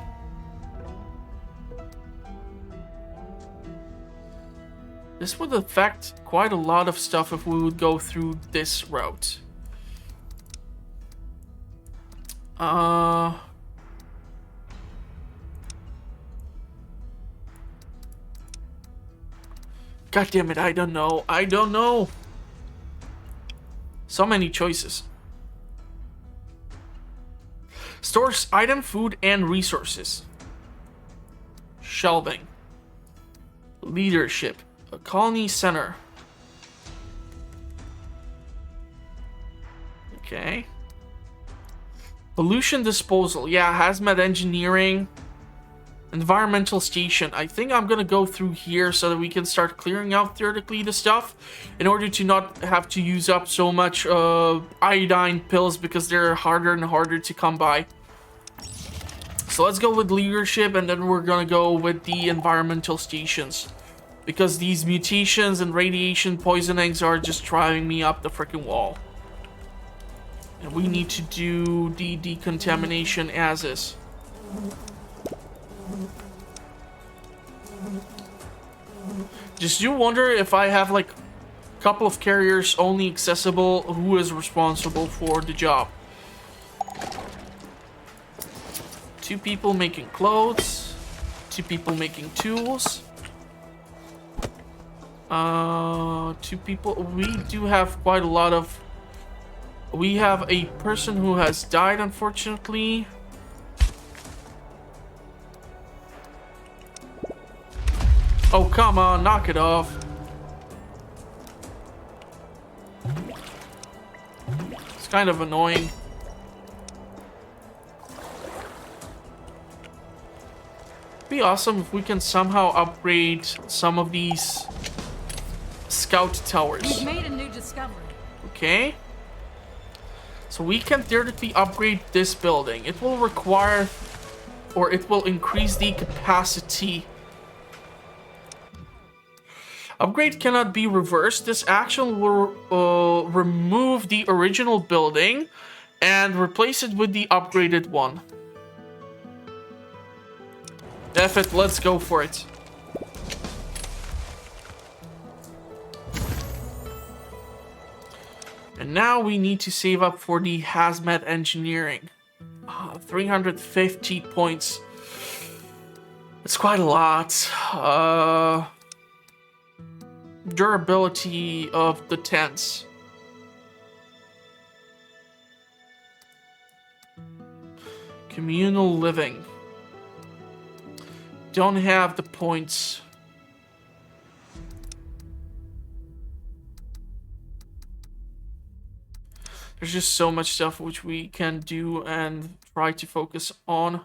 Speaker 1: This would affect quite a lot of stuff if we would go through this route. God damn it, I don't know. I don't know. So many choices. Stores item, food, and resources. Shelving. Leadership. A colony center. Okay. Pollution disposal. Yeah, hazmat engineering. Environmental station. I think I'm gonna go through here so that we can start clearing out theoretically the stuff in order to not have to use up so much iodine pills, because they're harder and harder to come by. So let's go with leadership, and then we're gonna go with the environmental stations, because these mutations and radiation poisonings are just driving me up the freaking wall. And we need to do the decontamination as is. Just do wonder if I have like a couple of carriers only accessible, who is responsible for the job. 2 people making clothes, 2 people making tools. 2 people. We do have quite a lot of. We have a person who has died, unfortunately. Oh, come on, knock it off. It's kind of annoying. It'd be awesome if we can somehow upgrade some of these scout towers.
Speaker 2: We've made a new discovery.
Speaker 1: Okay. So we can theoretically upgrade this building. It will require, or it will increase the capacity. Upgrade cannot be reversed. This action will remove the original building and replace it with the upgraded one. F it, let's go for it. And now we need to save up for the hazmat engineering. 350 points. It's quite a lot. Durability of the tents. Communal Living. Don't have the points. There's just so much stuff which we can do and try to focus on.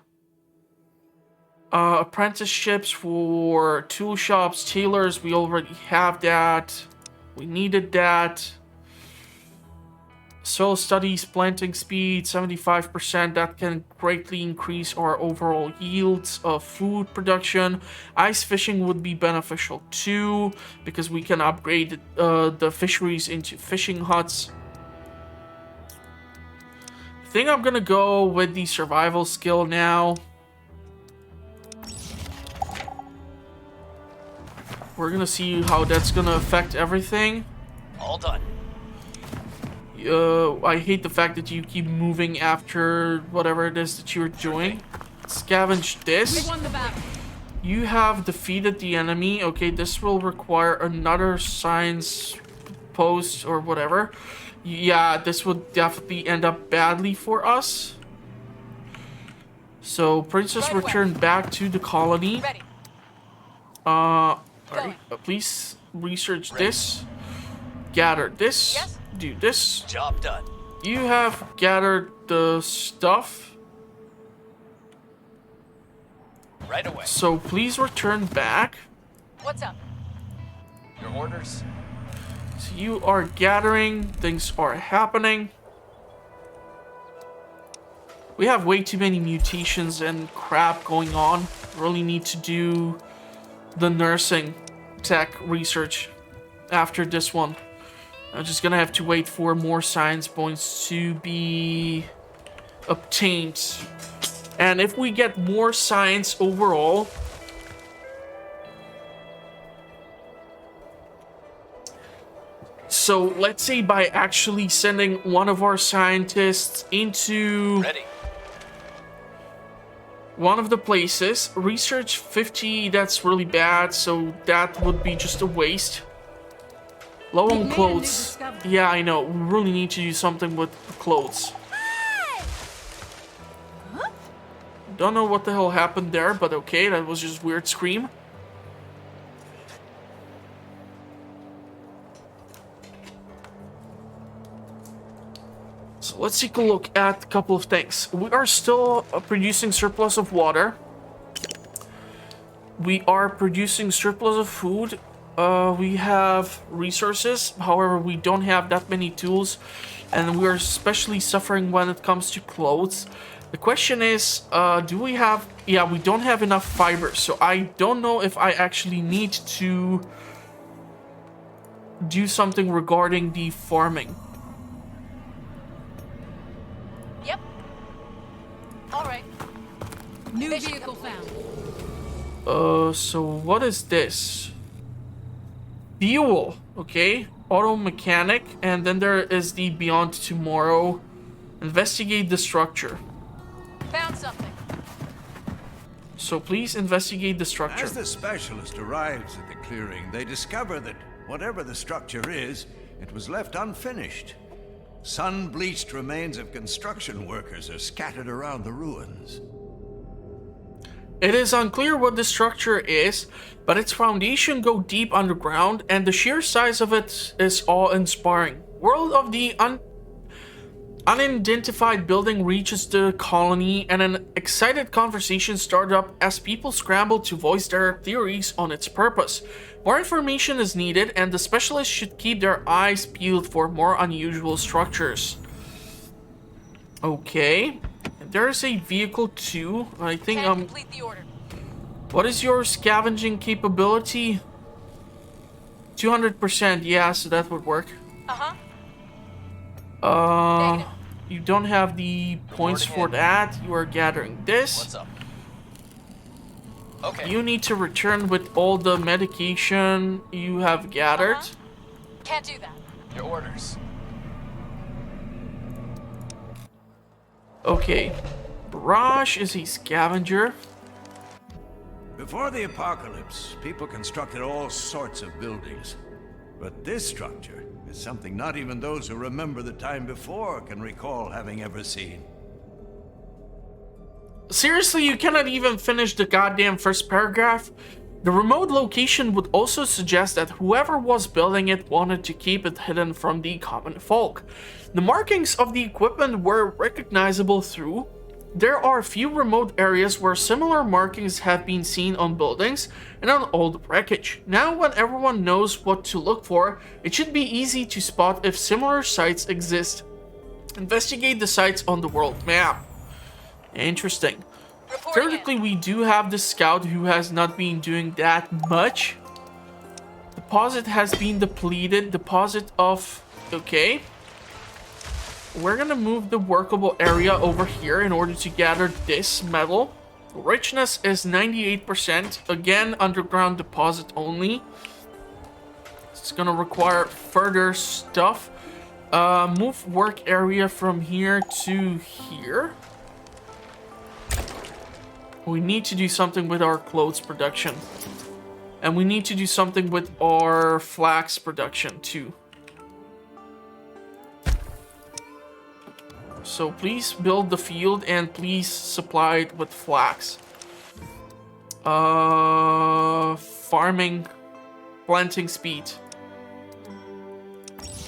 Speaker 1: Apprenticeships for tool shops, tailors, we already have that. We needed that. Soil studies, planting speed, 75%. That can greatly increase our overall yields of food production. Ice fishing would be beneficial too, because we can upgrade the fisheries into fishing huts. I think I'm gonna go with the survival skill now. We're gonna see how that's gonna affect everything.
Speaker 4: All done.
Speaker 1: I hate the fact that you keep moving after whatever it is that you're doing. Scavenge this.
Speaker 2: We won the battle.
Speaker 1: You have defeated the enemy. Okay, this will require another science post or whatever. Yeah, this would definitely end up badly for us. So, Princess, return back to the colony.
Speaker 2: Ready.
Speaker 1: Please research this. Gather this.
Speaker 2: Yes.
Speaker 1: Do this.
Speaker 4: Job done.
Speaker 1: You have gathered the stuff.
Speaker 4: Right away.
Speaker 1: So please return back.
Speaker 2: What's up?
Speaker 4: Your orders?
Speaker 1: So you are gathering. Things are happening. We have way too many mutations and crap going on. Really need to do the nursing tech research after this one. I'm just gonna have to wait for more science points to be obtained. And if we get more science overall, so let's say by actually sending one of our scientists into one of the places, research 50, that's really bad, so that would be just a waste. Low on clothes. Yeah, I know. We really need to do something with the clothes. Don't know what the hell happened there, but okay, that was just weird scream. So let's take a look at a couple of things. We are still producing surplus of water. We are producing surplus of food. We have resources, however, we don't have that many tools, and we are especially suffering when it comes to clothes. The question is, do we have... Yeah, we don't have enough fiber, so I don't know if I actually need to do something regarding the farming.
Speaker 2: Yep. All right. New vehicle found.
Speaker 1: So what is this? Fuel, okay. Auto mechanic, and then there is the Beyond Tomorrow. Investigate the structure.
Speaker 2: Found something.
Speaker 1: So please investigate the structure.
Speaker 3: As the specialist arrives at the clearing, they discover that whatever the structure is, it was left unfinished. Sun-bleached remains of construction workers are scattered around the ruins.
Speaker 1: It is unclear what the structure is, but its foundation go deep underground, and the sheer size of it is awe-inspiring. World of the unidentified building reaches the colony, and an excited conversation starts up as people scramble to voice their theories on its purpose. More information is needed, and the specialists should keep their eyes peeled for more unusual structures. Okay. There's a vehicle too. I think
Speaker 2: complete the order.
Speaker 1: What is your scavenging capability? 200%. Yeah, so that would work.
Speaker 2: Negative.
Speaker 1: You don't have the points for that. You are gathering this.
Speaker 4: What's up? Okay.
Speaker 1: You need to return with all the medication you have gathered.
Speaker 2: Can't do that.
Speaker 4: Your orders.
Speaker 1: Okay. Barrage is a scavenger.
Speaker 3: Before the apocalypse, people constructed all sorts of buildings. But this structure is something not even those who remember the time before can recall having ever seen.
Speaker 1: Seriously, you cannot even finish the goddamn first paragraph? The remote location would also suggest that whoever was building it wanted to keep it hidden from the common folk. The markings of the equipment were recognizable through. There are a few remote areas where similar markings have been seen on buildings and on old wreckage. Now, when everyone knows what to look for, it should be easy to spot if similar sites exist. Investigate the sites on the world map. Interesting.
Speaker 2: Reporting
Speaker 1: Theoretically, we do have the scout who has not been doing that much. Deposit has been depleted. Deposit of... Okay. We're gonna move the workable area over here in order to gather this metal. Richness is 98%. Again, underground deposit only. It's gonna require further stuff. Move work area from here to here. We need to do something with our clothes production. And we need to do something with our flax production too. So please build the field and please supply it with flax. Farming, planting speed.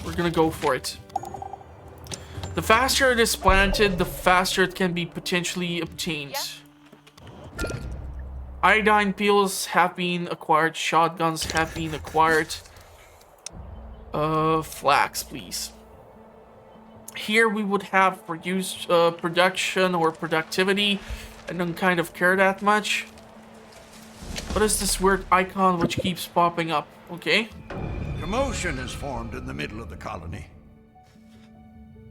Speaker 1: We're gonna go for it. The faster it is planted, the faster it can be potentially obtained.
Speaker 2: Yeah.
Speaker 1: Iodine pills have been acquired. Shotguns have been acquired. Flax, please. Here we would have reduced production or productivity. I don't kind of care that much. What is this weird icon which keeps popping up? Okay.
Speaker 3: Commotion is formed in the middle of the colony.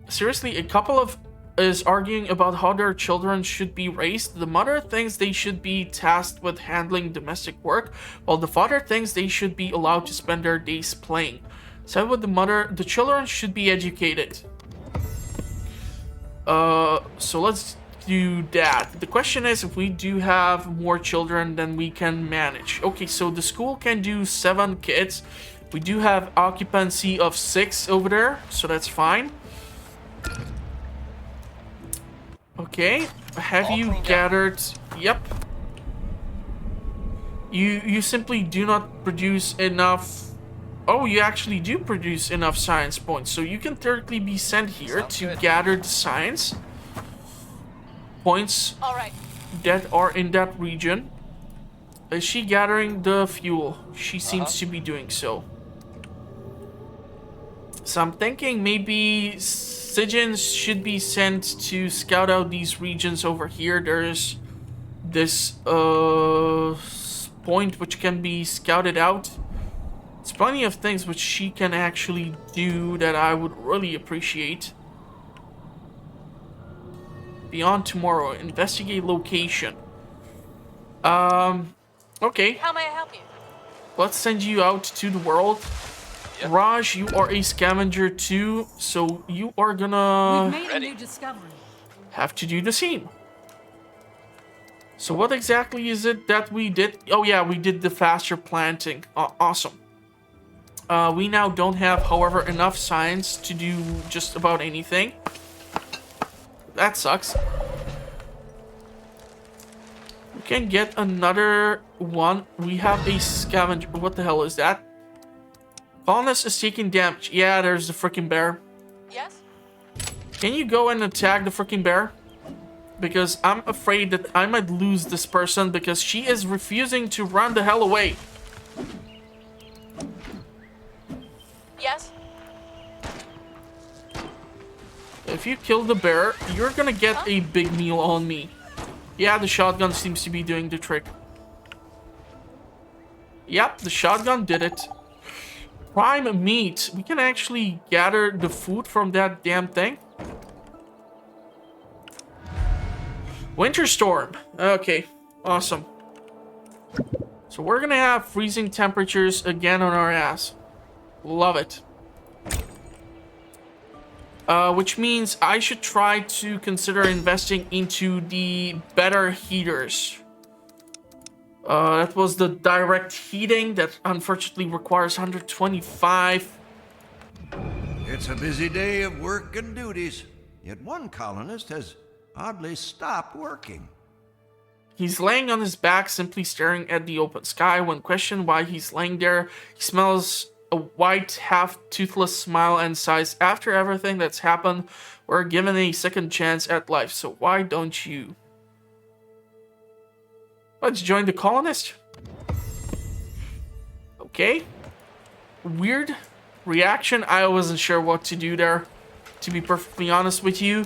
Speaker 1: Seriously, a couple of is arguing about how their children should be raised. The mother thinks they should be tasked with handling domestic work, while the father thinks they should be allowed to spend their days playing. Said with the mother, the children should be educated. So let's do that. The question is if we do have more children than we can manage. Okay, so the school can do 7 kids. We do have occupancy of 6 over there, so that's fine. Okay, have you gathered? Yep. You simply do not produce enough. Oh, you actually do produce enough science points, so you can theoretically be sent here
Speaker 4: Sounds
Speaker 1: to
Speaker 4: good.
Speaker 1: gather the science points
Speaker 2: All right.
Speaker 1: that are in that region. Is she gathering the fuel? She seems to be doing so. So I'm thinking maybe Sigins should be sent to scout out these regions over here. There's this point which can be scouted out. There's plenty of things which she can actually do that I would really appreciate. Beyond tomorrow, investigate location. Okay.
Speaker 2: How may I help you?
Speaker 1: Let's send you out to the world.
Speaker 4: Yep.
Speaker 1: Raj, you are a scavenger too, so you are gonna
Speaker 5: We've made
Speaker 4: Ready.
Speaker 5: a new discovery.
Speaker 1: have to do the same. So what exactly is it that we did? Oh yeah, we did the faster planting. Awesome. We now don't have, however, enough science to do just about anything. That sucks. We can get another one. We have a scavenger. What the hell is that? Colonist is taking damage. Yeah, there's the freaking bear.
Speaker 2: Yes?
Speaker 1: Can you go and attack the freaking bear? Because I'm afraid that I might lose this person because she is refusing to run the hell away.
Speaker 2: Yes?
Speaker 1: If you kill the bear, you're gonna get a big meal on me. Yeah, the shotgun seems to be doing the trick. Yep, the shotgun did it. Prime meat. We can actually gather the food from that damn thing. Winter storm. Okay, awesome. So we're gonna have freezing temperatures again on our ass. Love it. Which means I should try to consider investing into the better heaters. That was the direct heating that unfortunately requires 125.
Speaker 3: It's a busy day of work and duties, yet one colonist has oddly stopped working.
Speaker 1: He's laying on his back, simply staring at the open sky. When questioned why he's laying there, he smells a white, half-toothless smile and sighs, "After everything that's happened, we're given a second chance at life, so why don't you?" Let's join the colonists. Okay. Weird reaction. I wasn't sure what to do there, to be perfectly honest with you.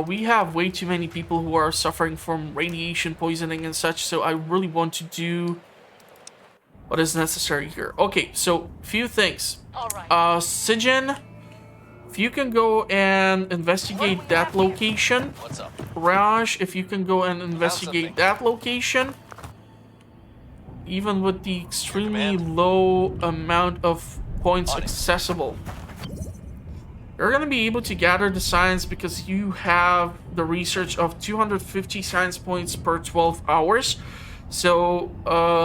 Speaker 1: We have way too many people who are suffering from radiation poisoning and such, so I really want to do what is necessary here. Okay, so few things.
Speaker 2: All right.
Speaker 1: Sijin, if you can go and investigate that location.
Speaker 4: What's up?
Speaker 1: Raj, if you can go and investigate
Speaker 4: something.
Speaker 1: that location. Even with the extremely
Speaker 4: Command.
Speaker 1: low amount of points
Speaker 4: On it.
Speaker 1: accessible. You're going to be able to gather the science because you have the research of 250 science points per 12 hours. So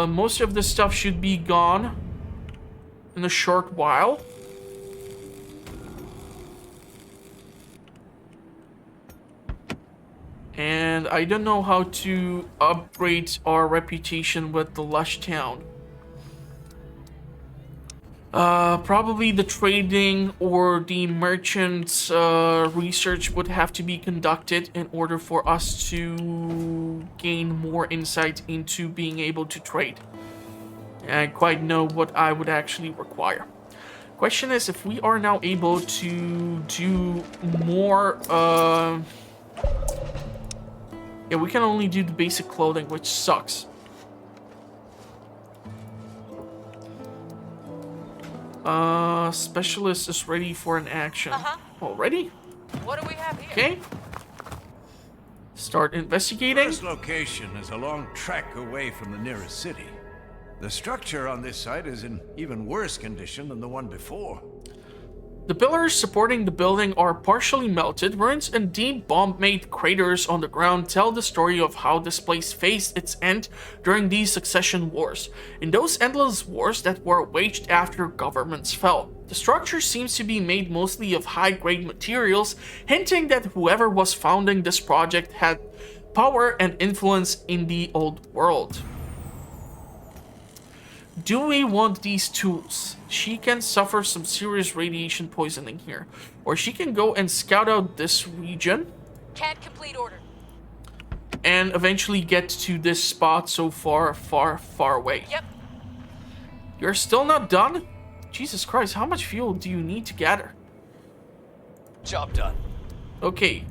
Speaker 1: most of this stuff should be gone in a short while. And I don't know how to upgrade our reputation with the Lush Town. Probably the trading or the merchants research would have to be conducted in order for us to gain more insight into being able to trade. And I quite know what I would actually require. Question is, if we are now able to do more, yeah, we can only do the basic clothing, which sucks. Specialist is ready for an action. Already?
Speaker 2: What do we have here?
Speaker 1: Okay. Start investigating.
Speaker 3: This location is a long trek away from the nearest city. The structure on this site is in even worse condition than the one before.
Speaker 1: The pillars supporting the building are partially melted. Ruins and deep bomb-made craters on the ground tell the story of how this place faced its end during these succession wars. In those endless wars that were waged after governments fell. The structure seems to be made mostly of high-grade materials, hinting that whoever was founding this project had power and influence in the old world. Do we want these tools? She can suffer some serious radiation poisoning here. Or she can go and scout out this region.
Speaker 2: Can't complete order.
Speaker 1: And eventually get to this spot so far, far away.
Speaker 2: Yep.
Speaker 1: You're still not done? Jesus Christ, how much fuel do you need to gather?
Speaker 4: Job done.
Speaker 1: Okay.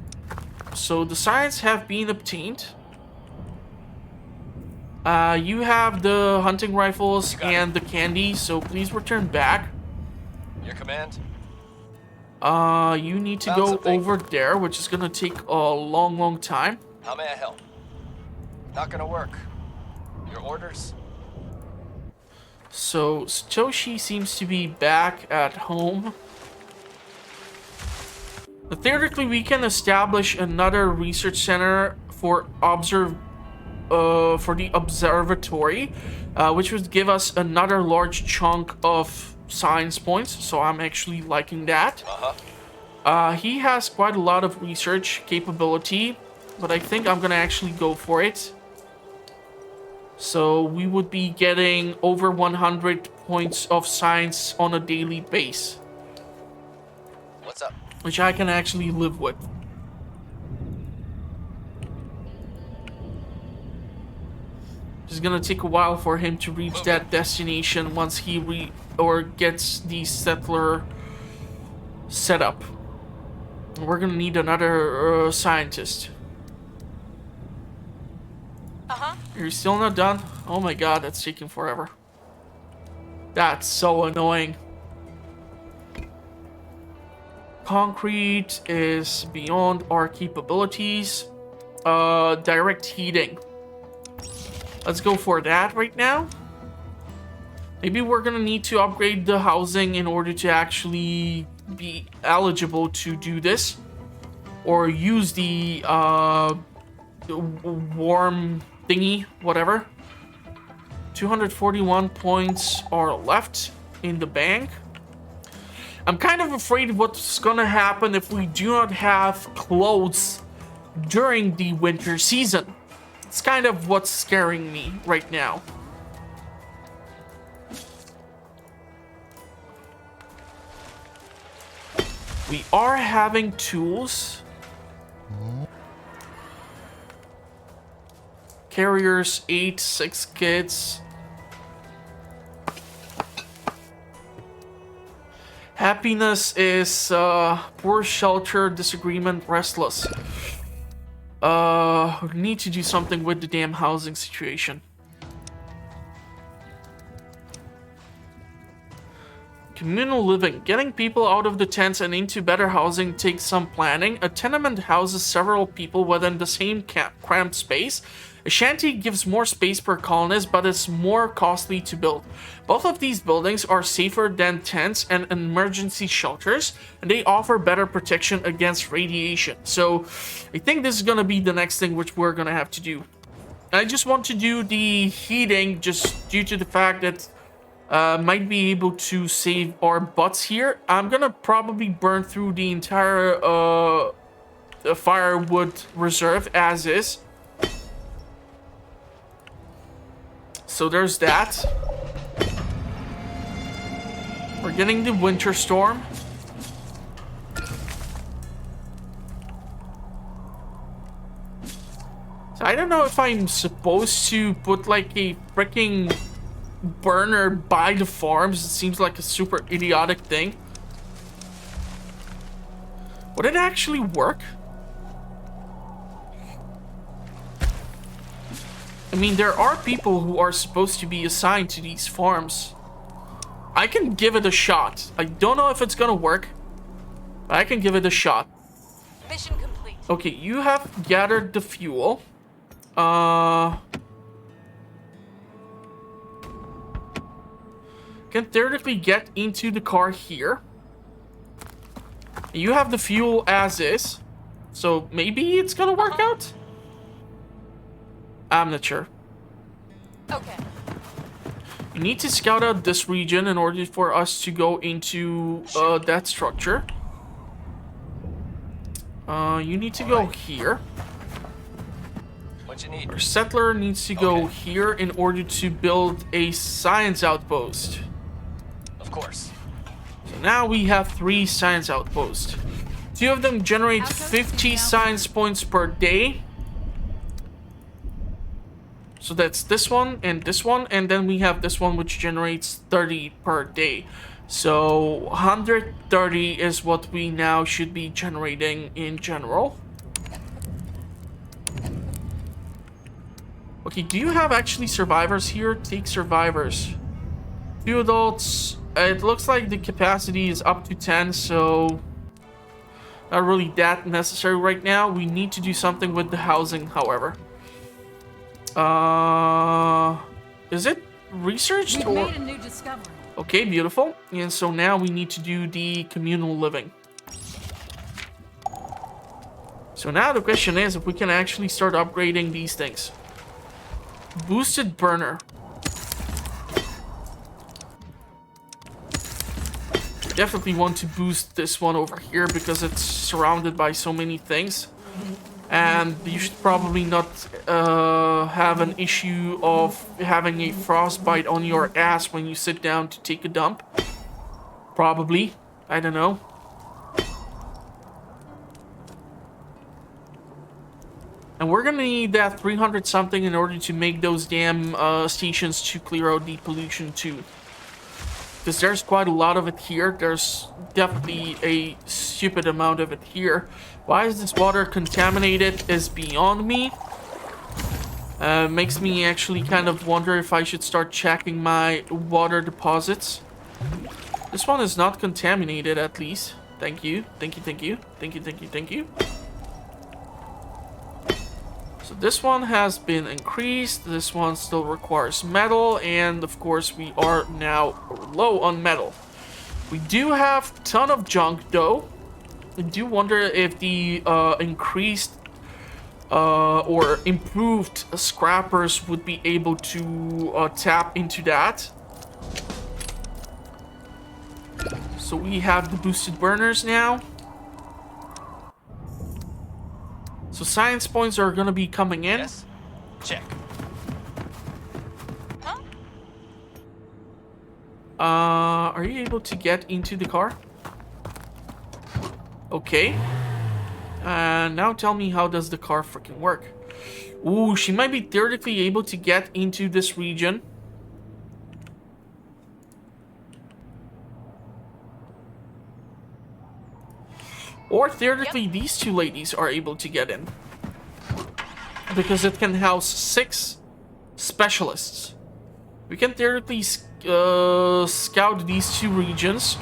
Speaker 1: So the science have been obtained. You have the hunting rifles and the candy, so please return back.
Speaker 4: Your command?
Speaker 1: You need to
Speaker 4: Found
Speaker 1: go
Speaker 4: something.
Speaker 1: over there, which is gonna take a long time.
Speaker 4: How may I help? Not gonna work. Your orders?
Speaker 1: So, Satoshi seems to be back at home. Theoretically, we can establish another research center for the observatory, which would give us another large chunk of science points, so I'm actually liking that. He has quite a lot of research capability, but I think I'm gonna actually go for it. So we would be getting over 100 points of science on a daily base,
Speaker 4: What's up?
Speaker 1: which I can actually live with. It's gonna take a while for him to reach that destination once he gets the settler set up. We're gonna need another scientist. You're still not done? Oh my god, that's taking forever. That's so annoying. Concrete is beyond our capabilities. Direct heating. Let's go for that right now. Maybe we're gonna need to upgrade the housing in order to actually be eligible to do this. Or use the warm thingy, whatever. 241 points are left in the bank. I'm kind of afraid what's gonna happen if we do not have clothes during the winter season. It's kind of what's scaring me right now. We are having tools. Carriers, 8, 6 kids. Happiness is poor, shelter, disagreement, restless. We need to do something with the damn housing situation. Communal living. Getting people out of the tents and into better housing takes some planning. A tenement houses several people within the same cramped space. A shanty gives more space per colonist, but is more costly to build. Both of these buildings are safer than tents and emergency shelters, and they offer better protection against radiation. So I think this is going to be the next thing which we're going to have to do. I just want to do the heating just due to the fact that might be able to save our butts here. I'm going to probably burn through the entire firewood reserve as is. So there's that. We're getting the winter storm. So I don't know if I'm supposed to put like a freaking burner by the farms. It seems like a super idiotic thing. Would it actually work? I mean, there are people who are supposed to be assigned to these farms. I can give it a shot. I don't know if it's gonna work, but I can give it a shot.
Speaker 2: Mission complete.
Speaker 1: Okay, you have gathered the fuel. Can theoretically get into the car here. You have the fuel as is, so maybe it's gonna work out? I'm not sure.
Speaker 2: Okay.
Speaker 1: You need to scout out this region in order for us to go into that structure. You need to go here.
Speaker 4: What you need?
Speaker 1: Our settler needs to go here in order to build a science outpost.
Speaker 4: Of course.
Speaker 1: So now we have 3 science outposts. 2 of them generate 50 science points per day. So that's this one, and then we have this one which generates 30 per day. So 130 is what we now should be generating in general. Okay, do you have actually survivors here? Take survivors. 2 adults. It looks like the capacity is up to 10, so not really that necessary right now. We need to do something with the housing, however. Is it researched or?
Speaker 5: We've made a new discovery.
Speaker 1: Okay, beautiful. And so now we need to do the communal living. So now the question is if we can actually start upgrading these things. Boosted burner. Definitely want to boost this one over here because it's surrounded by so many things. And you should probably not have an issue of having a frostbite on your ass when you sit down to take a dump. Probably. I don't know. And we're gonna need that 300 something in order to make those damn stations to clear out the pollution too. Because there's quite a lot of it here. There's definitely a stupid amount of it here. Why is this water contaminated is beyond me. Makes me actually kind of wonder if I should start checking my water deposits. This one is not contaminated at least. Thank you. Thank you, thank you. Thank you, thank you, thank you. So this one has been increased. This one still requires metal. And of course we are now low on metal. We do have a ton of junk though. I do wonder if the increased or improved scrappers would be able to tap into that. So we have the boosted burners now. So science points are gonna be coming in.
Speaker 4: Yes. Check.
Speaker 2: Huh?
Speaker 1: Are you able to get into the car? Okay. Now tell me, how does the car freaking work? Ooh, she might be theoretically able to get into this region. Or theoretically, these two ladies are able to get in. Because it can house 6 specialists. We can theoretically scout these 2 regions.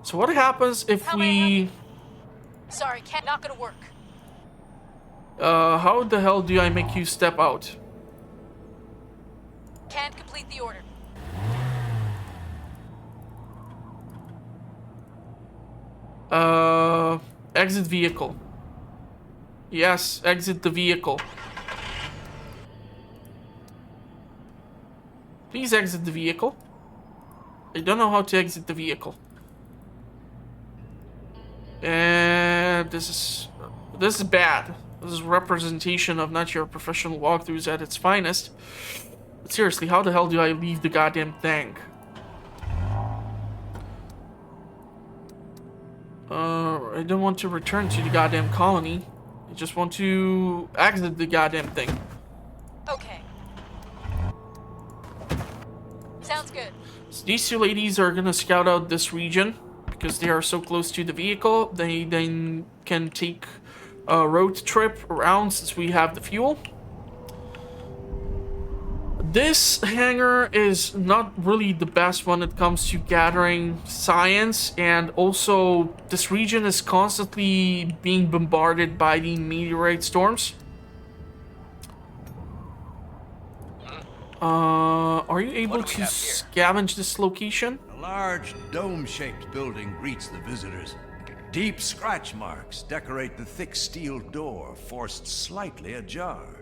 Speaker 1: So what happens if
Speaker 2: How may I help
Speaker 1: we...
Speaker 2: you? Sorry, not gonna work.
Speaker 1: how the hell do I make you step out?
Speaker 2: Can't complete the order.
Speaker 1: Exit vehicle. Yes, exit the vehicle. Please exit the vehicle. I don't know how to exit the vehicle. And this is bad. This is representation of not your professional walkthroughs at its finest. But seriously, how the hell do I leave the goddamn thing? I don't want to return to the goddamn colony. I just want to exit the goddamn thing.
Speaker 2: Okay. Sounds good.
Speaker 1: So these 2 ladies are gonna scout out this region because they are so close to the vehicle. They then can take a road trip around since we have the fuel. This hangar is not really the best when it comes to gathering science, and also this region is constantly being bombarded by the meteorite storms. Are you able
Speaker 4: What do we
Speaker 1: to
Speaker 4: have here?
Speaker 1: scavenge this location?
Speaker 3: A large dome-shaped building greets the visitors. Deep scratch marks decorate the thick steel door, forced slightly ajar.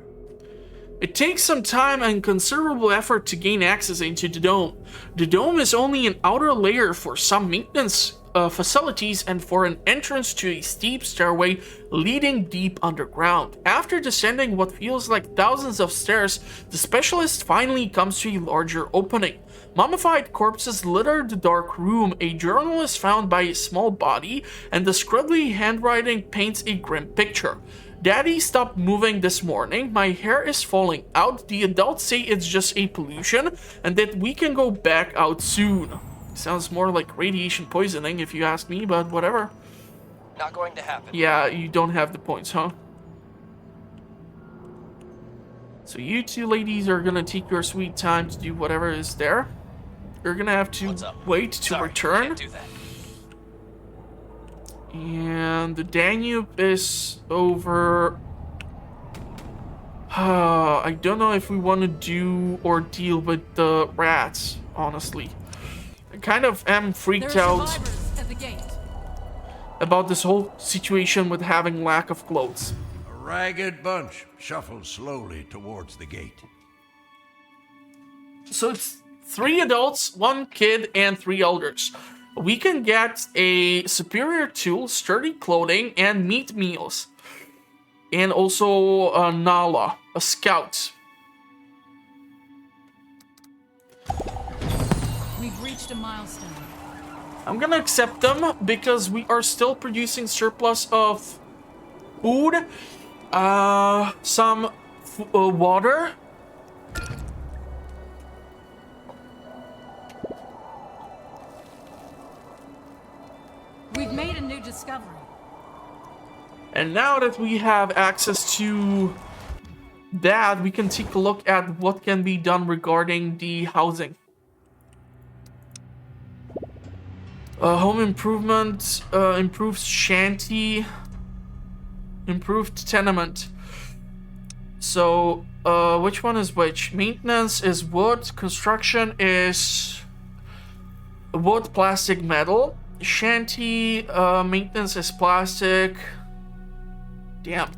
Speaker 1: It takes some time and considerable effort to gain access into the dome. The dome is only an outer layer for some maintenance facilities and for an entrance to a steep stairway leading deep underground. After descending what feels like thousands of stairs, the specialist finally comes to a larger opening. Mummified corpses litter the dark room, a journal is found by a small body, and the scribbly handwriting paints a grim picture. Daddy stopped moving this morning, my hair is falling out, the adults say it's just a pollution, and that we can go back out soon. Sounds more like radiation poisoning if you ask me, but whatever.
Speaker 4: Not going to happen.
Speaker 1: Yeah, you don't have the points, huh? So you 2 ladies are gonna take your sweet time to do whatever is there. You're gonna have to
Speaker 4: What's up?
Speaker 1: wait to
Speaker 4: Sorry,
Speaker 1: return.
Speaker 4: Can't do that.
Speaker 1: And the Danube is over. I don't know if we want to do or deal with the rats, honestly. I kind of am freaked out
Speaker 5: survivors at the gate.
Speaker 1: about this whole situation with having lack of clothes.
Speaker 3: A ragged bunch shuffles slowly towards the gate.
Speaker 1: So it's 3 adults, 1 kid, and 3 elders. We can get a superior tool, sturdy clothing, and meat meals. And also a Nala, a scout.
Speaker 5: We've reached a milestone.
Speaker 1: I'm gonna accept them because we are still producing surplus of food, some water.
Speaker 5: We've made a new discovery.
Speaker 1: And now that we have access to that, we can take a look at what can be done regarding the housing. Home improvement, improved shanty, improved tenement. So, which one is which? Maintenance is wood, construction is wood, plastic, metal. Shanty, maintenance is plastic. Damn.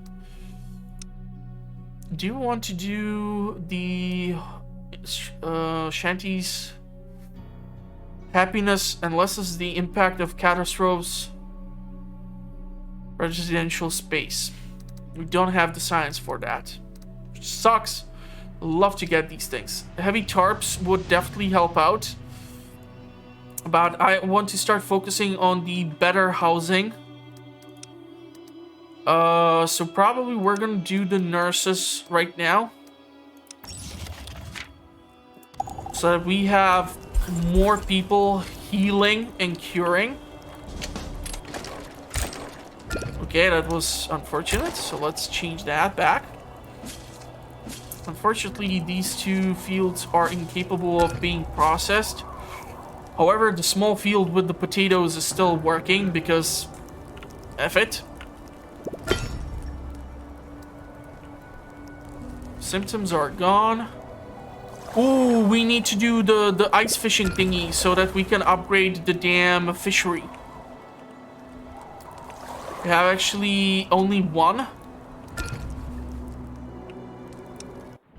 Speaker 1: Do you want to do the shanties? Happiness and lessens the impact of catastrophes. residential space. We don't have the science for that. Which sucks. Love to get these things. Heavy tarps would definitely help out. But I want to start focusing on the better housing. So probably we're gonna do the nurses right now. So that we have more people healing and curing. Okay, that was unfortunate. So let's change that back. Unfortunately, these two fields are incapable of being processed. However, the small field with the potatoes is still working because F it. Symptoms are gone. Ooh, we need to do the ice fishing thingy so that we can upgrade the damn fishery. We have actually only one.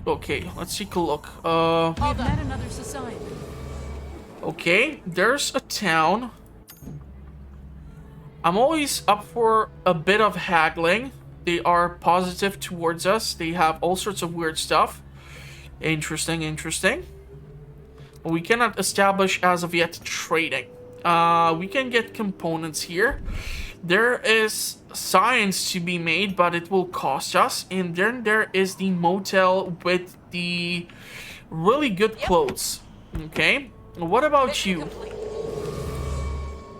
Speaker 1: Okay, let's take a look.
Speaker 5: We've met another society.
Speaker 1: Okay, there's a town. I'm always up for a bit of haggling. They are positive towards us. They have all sorts of weird stuff. Interesting, interesting. But we cannot establish as of yet trading. We can get components here. There is science to be made, but it will cost us. And then there is the motel with the really good clothes. Okay, what about you?
Speaker 2: Complete.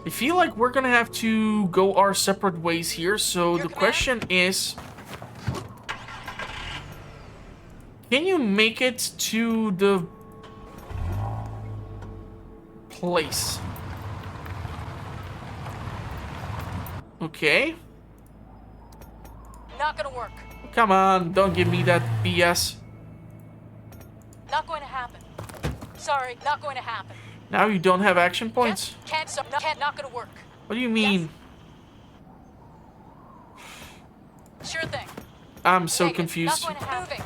Speaker 1: I feel like we're gonna have to go our separate ways here. So
Speaker 2: Your
Speaker 1: the
Speaker 2: command?
Speaker 1: question is, can you make it to the place? Okay.
Speaker 2: Not gonna work.
Speaker 1: Come on, don't give me that BS.
Speaker 2: Not going to happen. Sorry, not going to happen.
Speaker 1: Now you don't have action points?
Speaker 2: Not gonna work.
Speaker 1: What do you mean?
Speaker 2: Sure thing.
Speaker 1: I'm so
Speaker 2: Negative.
Speaker 1: confused.
Speaker 2: Not going to happen.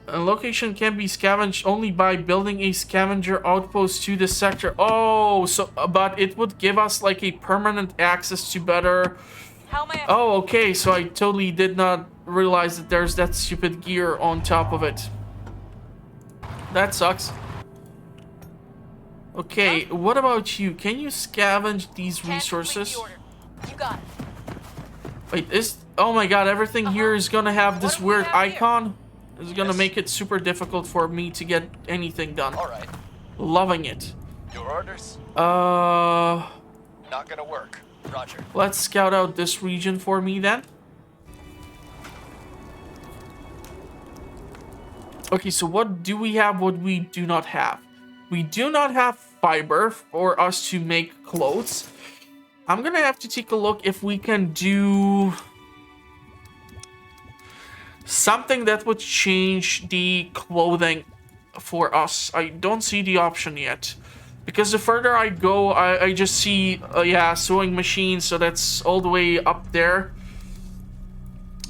Speaker 1: A location can be scavenged only by building a scavenger outpost to the sector. Oh, so but it would give us like a permanent access to better.
Speaker 2: How am I?
Speaker 1: Oh, okay. So I totally did not realize that there's that stupid gear on top of it. That sucks. Okay, what about you? Can you scavenge these
Speaker 2: Can't
Speaker 1: resources?
Speaker 2: complete the order. You got it.
Speaker 1: Wait, is oh my god, everything here is gonna have this
Speaker 2: What do we
Speaker 1: weird
Speaker 2: have here?
Speaker 1: icon. It's gonna
Speaker 4: Yes.
Speaker 1: make it super difficult for me to get anything done.
Speaker 4: All right.
Speaker 1: Loving it.
Speaker 4: Your orders? Not gonna work. Roger.
Speaker 1: Let's scout out this region for me then. Okay, so what do we have, what we do not have? We do not have fiber for us to make clothes. I'm gonna have to take a look if we can do something that would change the clothing for us. I don't see the option yet. Because the further I go, I just see, yeah, sewing machines, so that's all the way up there.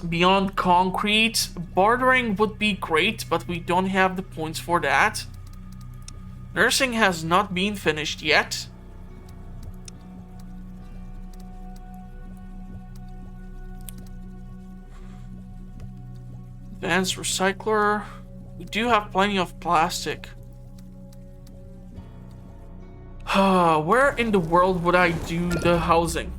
Speaker 1: Beyond concrete, bordering would be great, but we don't have the points for that. Nursing has not been finished yet. Advanced recycler. We do have plenty of plastic. Where in the world would I do the housing?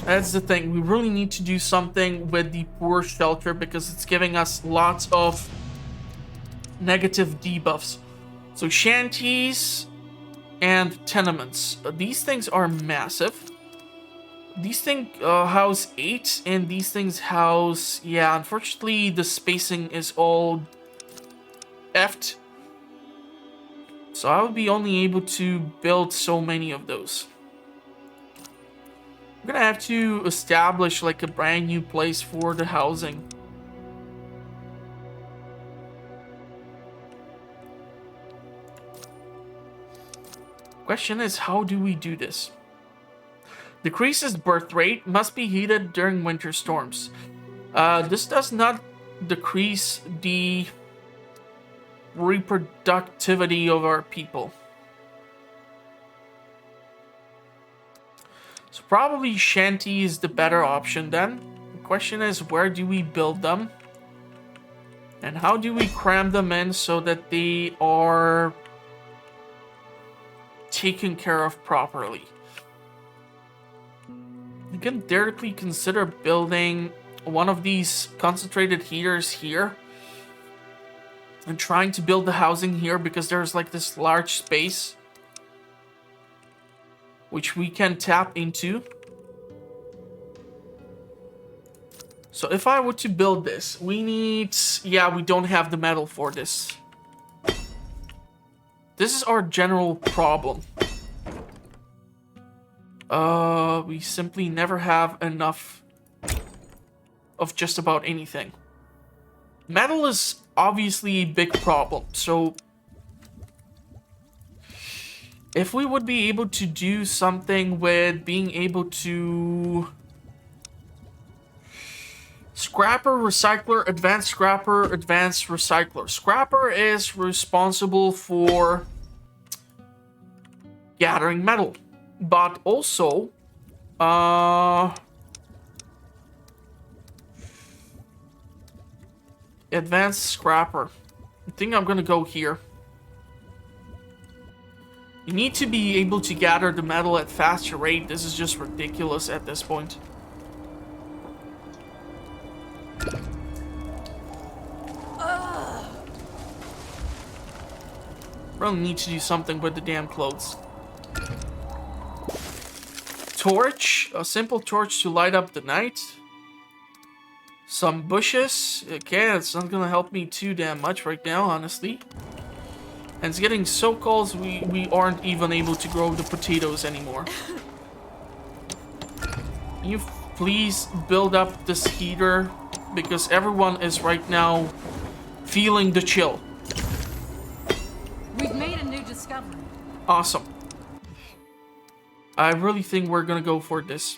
Speaker 1: That's the thing. We really need to do something with the poor shelter because it's giving us lots of negative debuffs. So shanties and tenements. These things are massive. These things house 8 and these things house... Yeah, unfortunately the spacing is all effed. So I would be only able to build so many of those. I'm gonna have to establish like a brand new place for the housing. Question is, how do we do this? Decreases birth rate, must be heated during winter storms. This does not decrease the reproductivity of our people. So probably shanty is the better option then. The question is, where do we build them? And how do we cram them in so that they are taken care of properly? You can theoretically consider building one of these concentrated heaters here and trying to build the housing here, because there's like this large space which we can tap into. So if I were to build this, we need... Yeah, we don't have the metal for this. This is our general problem. We simply never have enough of just about anything. Metal is obviously a big problem, so if we would be able to do something with being able to... Scrapper, recycler, advanced scrapper, advanced recycler. Scrapper is responsible for gathering metal, but also advanced scrapper. I think I'm gonna go here. You need to be able to gather the metal at faster rate. This is just ridiculous at this point. Really need to do something with the damn clothes. Torch, a simple torch to light up the night. Some bushes. Okay, that's not gonna help me too damn much right now, honestly. And it's getting so cold we aren't even able to grow the potatoes anymore. Can you please build up this heater? Because everyone is right now feeling the chill.
Speaker 5: We've made a new discovery.
Speaker 1: Awesome. I really think we're gonna go for this.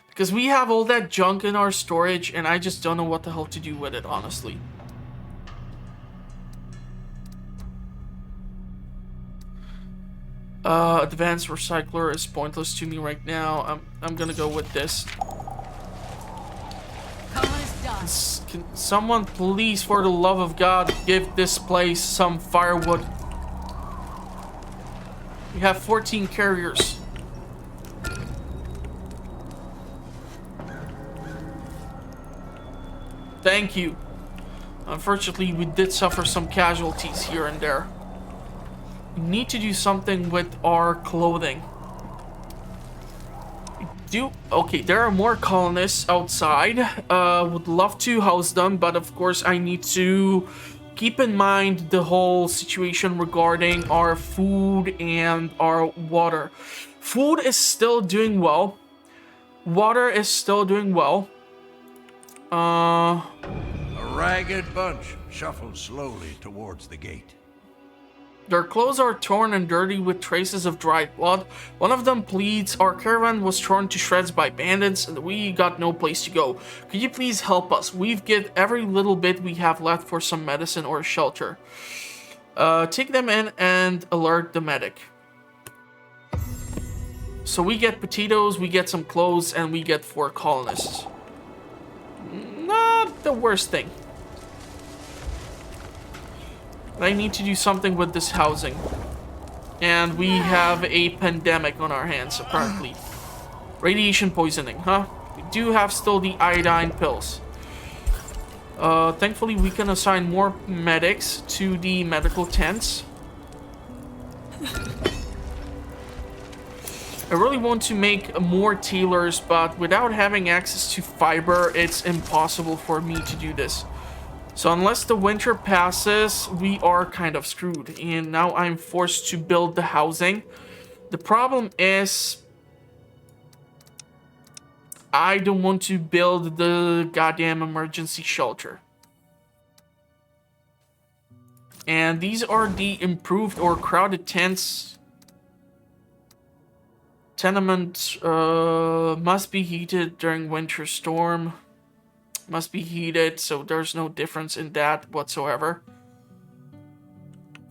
Speaker 1: Because we have all that junk in our storage and I just don't know what the hell to do with it, honestly. Advanced recycler is pointless to me right now. I'm gonna go with this. Can someone please, for the love of God, give this place some firewood? We have 14 carriers. Thank you. Unfortunately, we did suffer some casualties here and there. We need to do something with our clothing. Okay, there are more colonists outside. Would love to house them, but of course I need to keep in mind the whole situation regarding our food and our water. Food is still doing well. Water is still doing well.
Speaker 3: A ragged bunch shuffled slowly towards the gate.
Speaker 1: Their clothes are torn and dirty with traces of dried blood. One of them pleads, "Our caravan was torn to shreds by bandits and we got no place to go. Could you please help us? We've given every little bit we have left for some medicine or shelter." Take them in and alert the medic. So we get potatoes, we get some clothes, and we get 4 colonists. Not the worst thing. I need to do something with this housing. And we have a pandemic on our hands, apparently. Radiation poisoning, huh? We do have still the iodine pills. Thankfully, we can assign more medics to the medical tents. I really want to make more tailors, but without having access to fiber, it's impossible for me to do this. So unless the winter passes, we are kind of screwed. And now I'm forced to build the housing. The problem is, I don't want to build the goddamn emergency shelter. And these are the improved or crowded tents. Tenement must be heated during winter storm. Must be heated, so there's no difference in that whatsoever.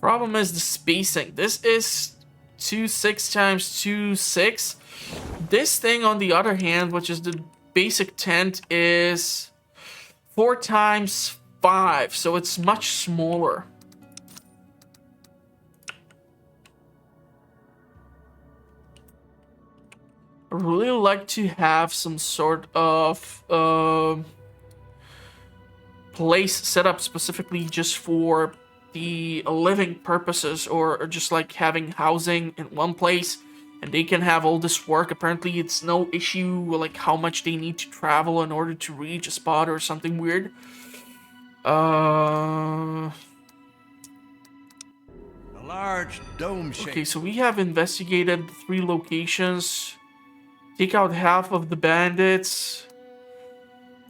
Speaker 1: Problem is the spacing. This is 2.6 times 2.6. This thing, on the other hand, which is the basic tent, is 4 times 5, so it's much smaller. I really like to have some sort of place set up specifically just for the living purposes, or just like having housing in one place and they can have all this work. Apparently it's no issue like how much they need to travel in order to reach a spot or something weird.
Speaker 3: A large dome shape.
Speaker 1: Okay, so we have investigated 3 locations. Take out half of the bandits.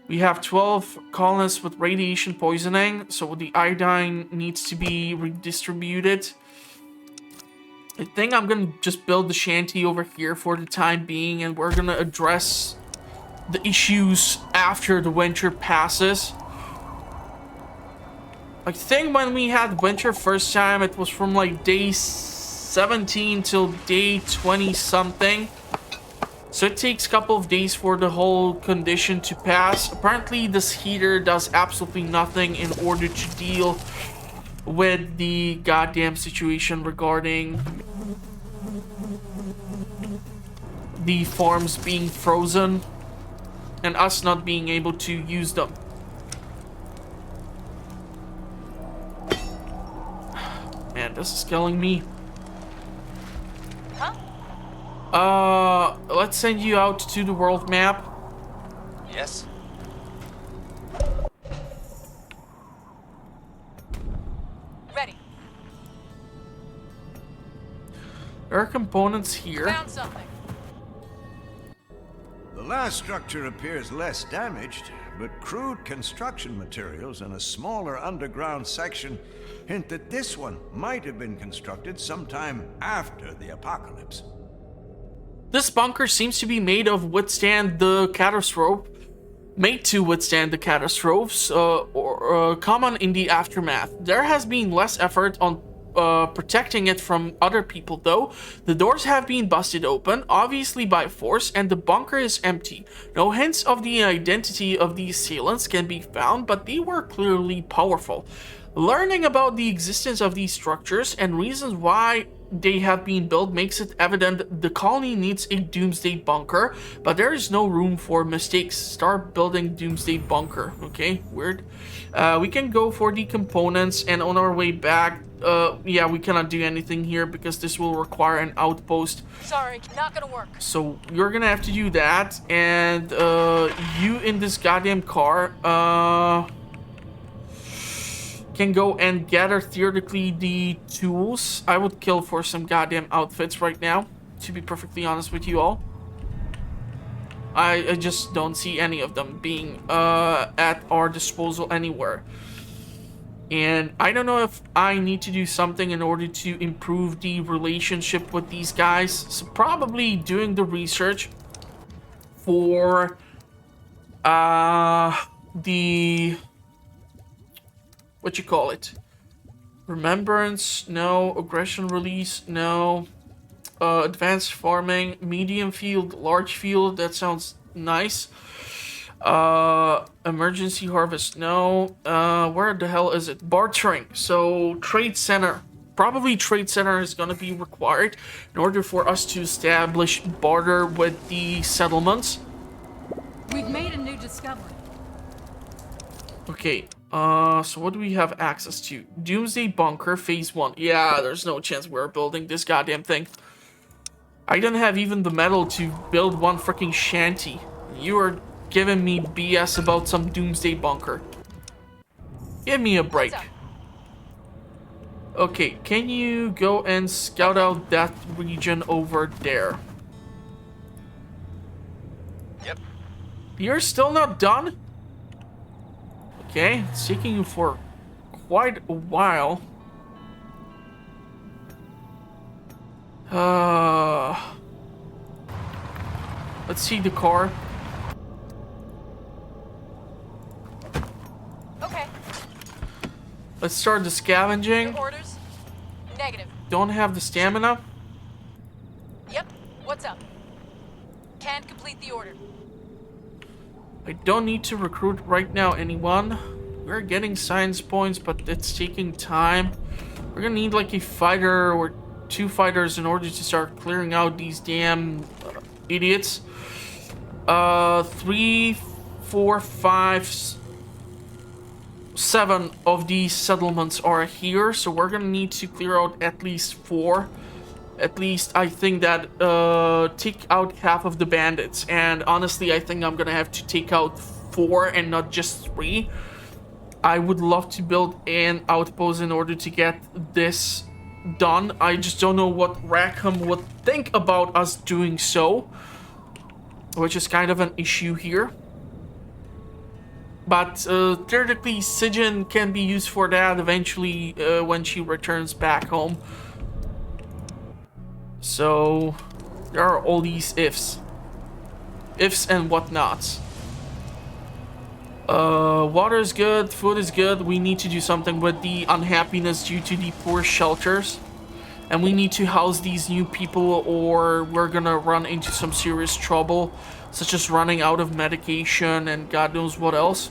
Speaker 1: We have 12 colonists with radiation poisoning, so the iodine needs to be redistributed. I think I'm gonna just build the shanty over here for the time being, and we're gonna address the issues after the winter passes. I think when we had winter first time, it was from like day 17 till day 20 something. So it takes a couple of days for the whole condition to pass. Apparently this heater does absolutely nothing in order to deal with the goddamn situation regarding the farms being frozen and us not being able to use them. Man, this is killing me. Let's send you out to the world map.
Speaker 4: Yes?
Speaker 2: Ready.
Speaker 1: There are components here.
Speaker 2: Found something.
Speaker 3: The last structure appears less damaged, but crude construction materials and a smaller underground section hint that this one might have been constructed sometime after the apocalypse.
Speaker 1: This bunker seems to be made to withstand the catastrophes common in the aftermath. There has been less effort on protecting it from other people, though. The doors have been busted open, obviously by force, and the bunker is empty. No hints of the identity of the assailants can be found, but they were clearly powerful. Learning about the existence of these structures and reasons why they have been built makes it evident the colony needs a doomsday bunker, but there is no room for mistakes. Start building doomsday bunker. Okay, weird. We can go for the components, and on our way back, yeah, we cannot do anything here because this will require an outpost.
Speaker 2: Sorry, not gonna work.
Speaker 1: So you're gonna have to do that, and you in this goddamn car can go and gather theoretically the tools. I would kill for some goddamn outfits right now, to be perfectly honest with you all. I just don't see any of them being at our disposal anywhere. And I don't know if I need to do something in order to improve the relationship with these guys. So probably doing the research for the... what you call it? Remembrance, no. Aggression release, no. Advanced farming, medium field, large field, that sounds nice. Emergency harvest, no. Where the hell is it? Bartering, so trade center. Probably trade center is gonna be required in order for us to establish barter with the settlements.
Speaker 5: We've made a new discovery.
Speaker 1: Okay, so what do we have access to? Doomsday Bunker, Phase 1. Yeah, there's no chance we're building this goddamn thing. I don't have even the metal to build one freaking shanty. You are giving me BS about some Doomsday Bunker. Give me a break. Okay, can you go and scout out that region over there?
Speaker 4: Yep.
Speaker 1: You're still not done? Okay, it's taking you for quite a while. Let's see the car.
Speaker 2: Okay.
Speaker 1: Let's start the scavenging.
Speaker 2: Your orders? Negative.
Speaker 1: Don't have the stamina.
Speaker 2: Yep. What's up? Can't complete the order.
Speaker 1: I don't need to recruit right now anyone. We're getting science points, but it's taking time. We're gonna need like a fighter or 2 fighters in order to start clearing out these damn idiots. 3, 4, 5, 7 of these settlements are here, so we're gonna need to clear out at least 4. At least I think that take out half of the bandits, and honestly I think I'm gonna have to take out 4 and not just 3. I would love to build an outpost in order to get this done. I just don't know what Rackham would think about us doing so, which is kind of an issue here. But theoretically, Sijin can be used for that eventually when she returns back home. So there are all these ifs and whatnots. Water is good, food is good. We need to do something with the unhappiness due to the poor shelters. And we need to house these new people or we're gonna run into some serious trouble, such as running out of medication and God knows what else.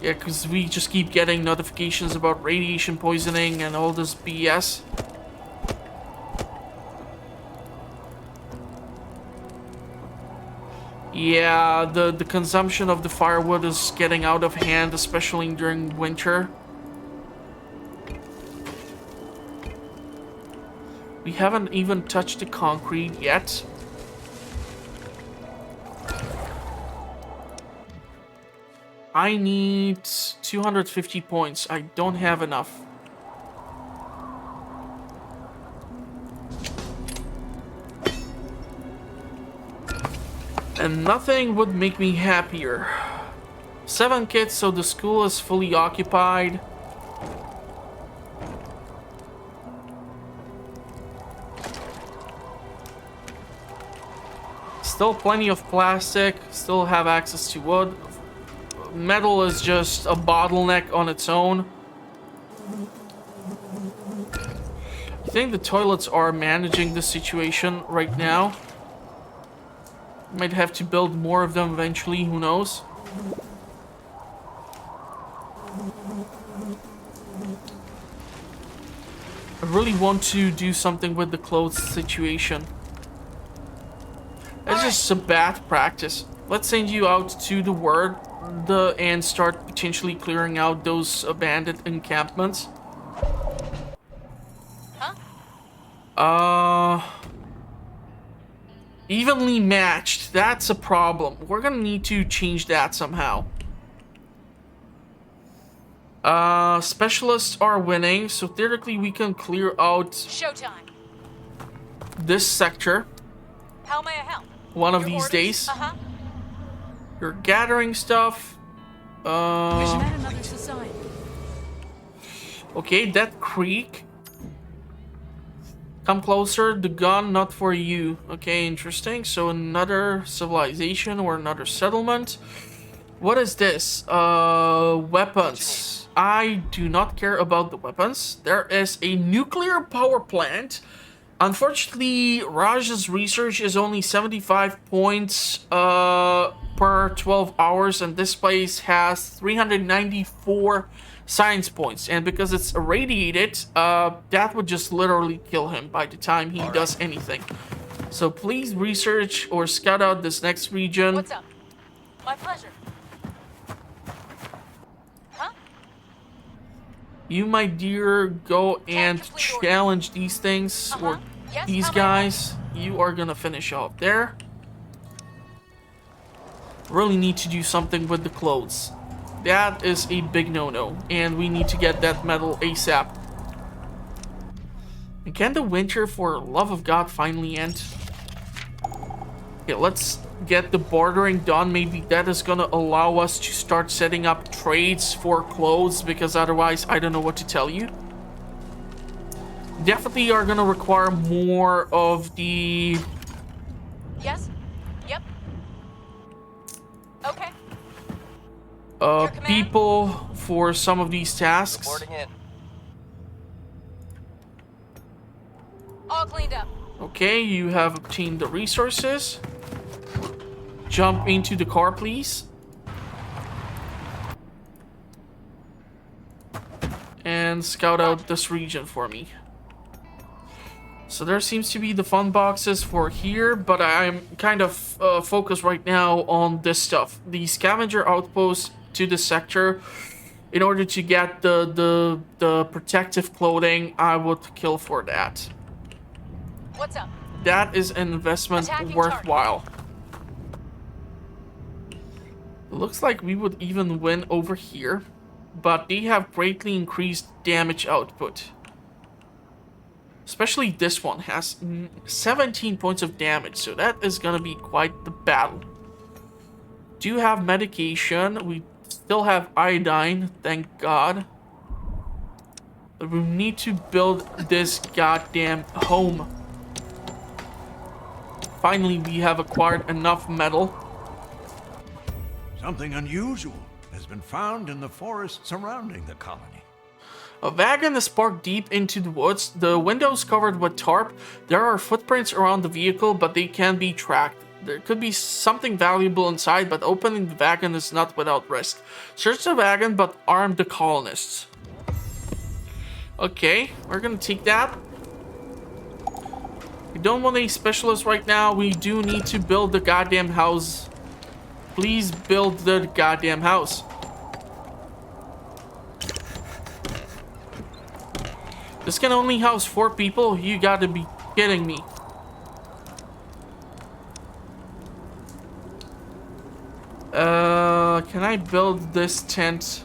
Speaker 1: Yeah, because we just keep getting notifications about radiation poisoning and all this BS. Yeah, the consumption of the firewood is getting out of hand, especially during winter. We haven't even touched the concrete yet. I need 250 points. I don't have enough. And nothing would make me happier. 7 kids, so the school is fully occupied. Still plenty of plastic, still have access to wood. Metal is just a bottleneck on its own. I think the toilets are managing the situation right now. Might have to build more of them eventually, who knows? I really want to do something with the clothes situation. It's just a bad practice. Let's send you out to the world and start potentially clearing out those abandoned encampments.
Speaker 2: Huh?
Speaker 1: Evenly matched. That's a problem. We're gonna need to change that somehow. Specialists are winning, so theoretically we can clear out
Speaker 2: Showtime.
Speaker 1: this sector
Speaker 2: How may I help?
Speaker 1: one of
Speaker 2: Your
Speaker 1: these
Speaker 2: orders?
Speaker 1: days. You're gathering stuff.
Speaker 5: Met another society.
Speaker 1: Okay, that creek. Come closer. The gun, not for you. Okay, interesting. So another civilization or another settlement. What is this? Weapons. I do not care about the weapons. There is a nuclear power plant. Unfortunately, Raj's research is only 75 points per 12 hours, and this place has 394 science points. And because it's irradiated, that would just literally kill him by the time he does anything. So please research or scout out this next region.
Speaker 2: What's up? My pleasure. Huh?
Speaker 1: You, my dear, go and challenge these things or
Speaker 2: Yes,
Speaker 1: these
Speaker 2: how may I help?
Speaker 1: guys. You are gonna finish off there. Really need to do something with the clothes. That is a big no-no, and we need to get that metal ASAP. And can the winter, for love of God, finally end? Yeah, let's get the bartering done. Maybe that is gonna allow us to start setting up trades for clothes, because otherwise I don't know what to tell you. Definitely are gonna require more of the
Speaker 2: Yes? Yep. Okay.
Speaker 1: people for some of these tasks.
Speaker 4: Reporting in.
Speaker 1: Okay, you have obtained the resources. Jump into the car, please. And scout out this region for me. So there seems to be the fun boxes for here, but I'm kind of focused right now on this stuff. The scavenger outpost to the sector. In order to get the protective clothing, I would kill for that.
Speaker 2: What's up?
Speaker 1: That is an investment
Speaker 2: Attacking
Speaker 1: worthwhile. Looks like we would even win over here, but they have greatly increased damage output. Especially this one has 17 points of damage, so that is gonna be quite the battle. Do have medication. We still have iodine, thank God. But we need to build this goddamn home. Finally, we have acquired enough metal.
Speaker 3: Something unusual has been found in the forest surrounding the colony.
Speaker 1: A wagon is parked deep into the woods. The windows covered with tarp. There are footprints around the vehicle, but they can be tracked. There could be something valuable inside, but opening the wagon is not without risk. Search the wagon, but arm the colonists. Okay, we're gonna take that. We don't want any specialists right now. We do need to build the goddamn house. Please build the goddamn house. This can only house 4 people? You gotta be kidding me. Can I build this tent?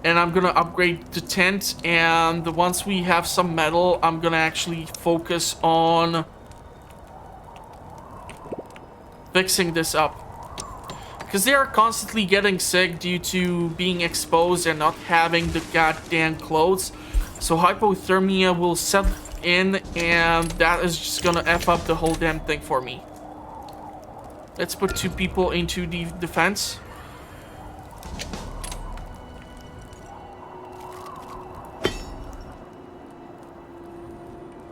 Speaker 1: And I'm gonna upgrade the tent, and once we have some metal, I'm gonna actually focus on fixing this up. Because they are constantly getting sick due to being exposed and not having the goddamn clothes. So hypothermia will set in, and that is just gonna F up the whole damn thing for me. Let's put 2 people into the defense.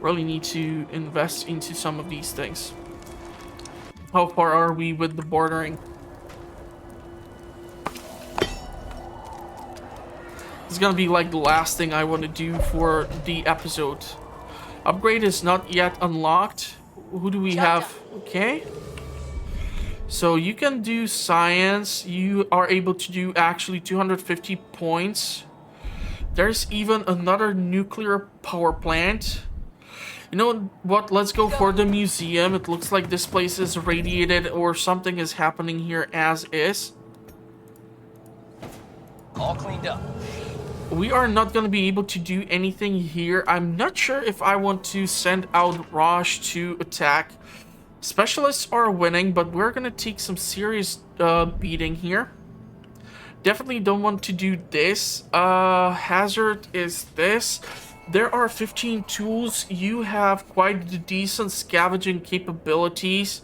Speaker 1: Really need to invest into some of these things. How far are we with the bordering? It's gonna be like the last thing I want to do for the episode. Upgrade is not yet unlocked. Who do we have? Okay. So you can do science. You are able to do actually 250 points. There's even another nuclear power plant. You know what? Let's go for the museum. It looks like this place is radiated or something is happening here as is.
Speaker 4: All cleaned up.
Speaker 1: We are not going to be able to do anything here. I'm not sure if I want to send out Raj to attack. Specialists are winning, but we're going to take some serious beating here. Definitely don't want to do this. Hazard is this. There are 15 tools. You have quite the decent scavenging capabilities.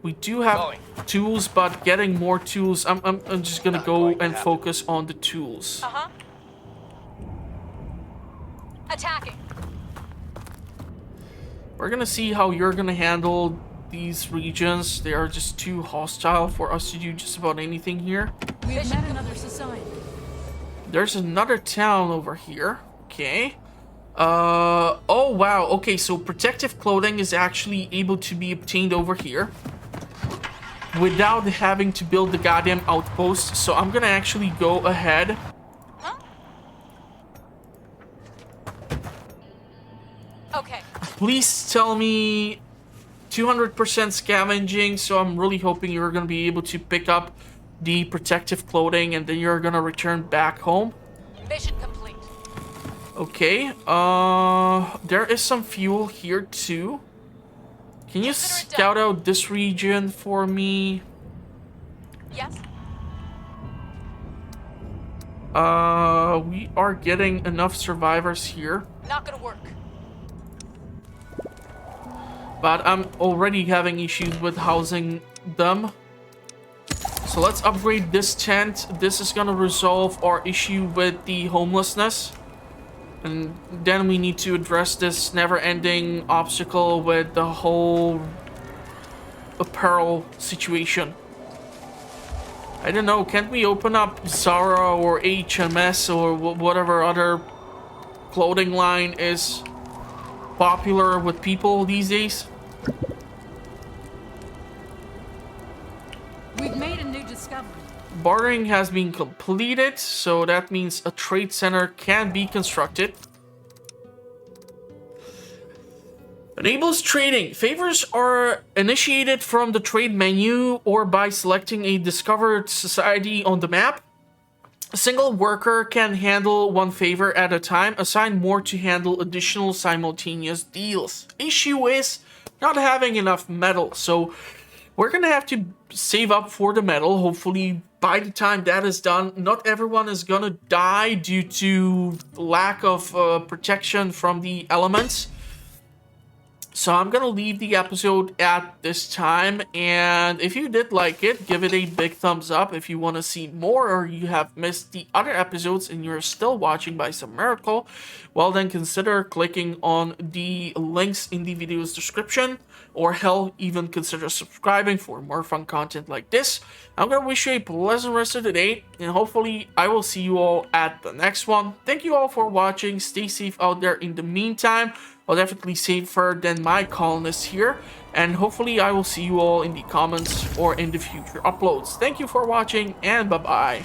Speaker 1: We do have tools, but getting more tools. I'm just going to go and focus on the tools.
Speaker 2: Uh-huh. Attacking.
Speaker 1: We're gonna see how you're gonna handle these regions. They are just too hostile for us to do just about anything here.
Speaker 5: We have met another society.
Speaker 1: There's another town over here. Okay. Oh wow. Okay, so protective clothing is actually able to be obtained over here without having to build the goddamn outpost. So I'm gonna actually go ahead.
Speaker 2: Okay.
Speaker 1: Please tell me 200% scavenging, so I'm really hoping you're going to be able to pick up the protective clothing and then you're going to return back home.
Speaker 2: Mission complete.
Speaker 1: Okay, there is some fuel here too. Can you scout out this region for me?
Speaker 2: Yes.
Speaker 1: We are getting enough survivors here.
Speaker 2: Not gonna work.
Speaker 1: But I'm already having issues with housing them. So let's upgrade this tent. This is gonna resolve our issue with the homelessness. And then we need to address this never-ending obstacle with the whole apparel situation. I don't know, can't we open up Zara or HMS or whatever other clothing line is popular with people these days?
Speaker 5: We've made a new discovery.
Speaker 1: Bartering has been completed, so that means a trade center can be constructed. Enables trading. Favors are initiated from the trade menu or by selecting a discovered society on the map. A single worker can handle one favor at a time. Assign more to handle additional simultaneous deals. Issue is not having enough metal, so we're gonna have to save up for the metal. Hopefully by the time that is done, not everyone is gonna die due to lack of protection from the elements. So I'm gonna leave the episode at this time, and if you did like it, give it a big thumbs up. If you want to see more or you have missed the other episodes and you're still watching by some miracle, well then consider clicking on the links in the video's description, or hell, even consider subscribing for more fun content like this. I'm gonna wish you a pleasant rest of the day, and hopefully I will see you all at the next one. Thank you all for watching. Stay safe out there in the meantime. Well, definitely safer than my colonists here, and hopefully I will see you all in the comments or in the future uploads. Thank you for watching, and bye-bye.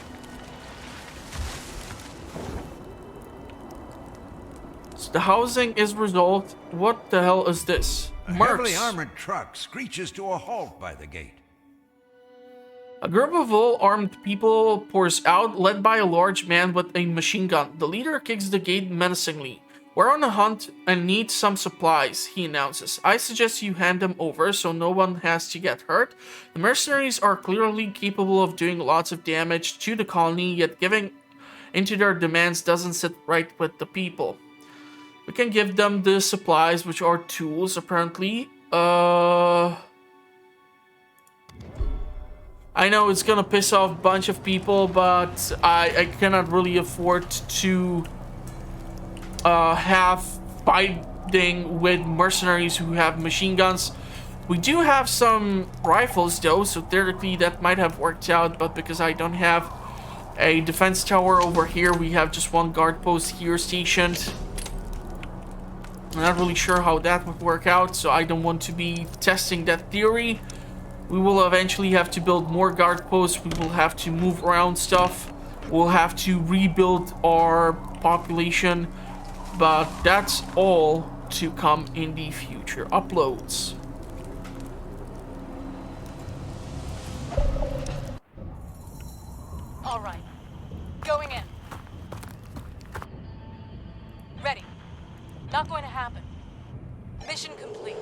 Speaker 1: So the housing is resolved. What the hell is this?
Speaker 3: A heavily armored truck screeches to a halt by the gate.
Speaker 1: A group of well-armed people pours out, led by a large man with a machine gun. The leader kicks the gate menacingly. We're on a hunt and need some supplies, he announces. I suggest you hand them over so no one has to get hurt. The mercenaries are clearly capable of doing lots of damage to the colony, yet giving into their demands doesn't sit right with the people. We can give them the supplies, which are tools, apparently. I know it's gonna piss off a bunch of people, but I cannot really afford to have fighting with mercenaries who have machine guns. We do have some rifles though, so theoretically that might have worked out, but because I don't have a defense tower over here, we have just one guard post here stationed. I'm not really sure how that would work out, so I don't want to be testing that theory. We will eventually have to build more guard posts. We will have to move around stuff. We'll have to rebuild our population. But that's all to come in the future uploads.
Speaker 2: All right. Going in. Ready. Not going to happen. Mission complete.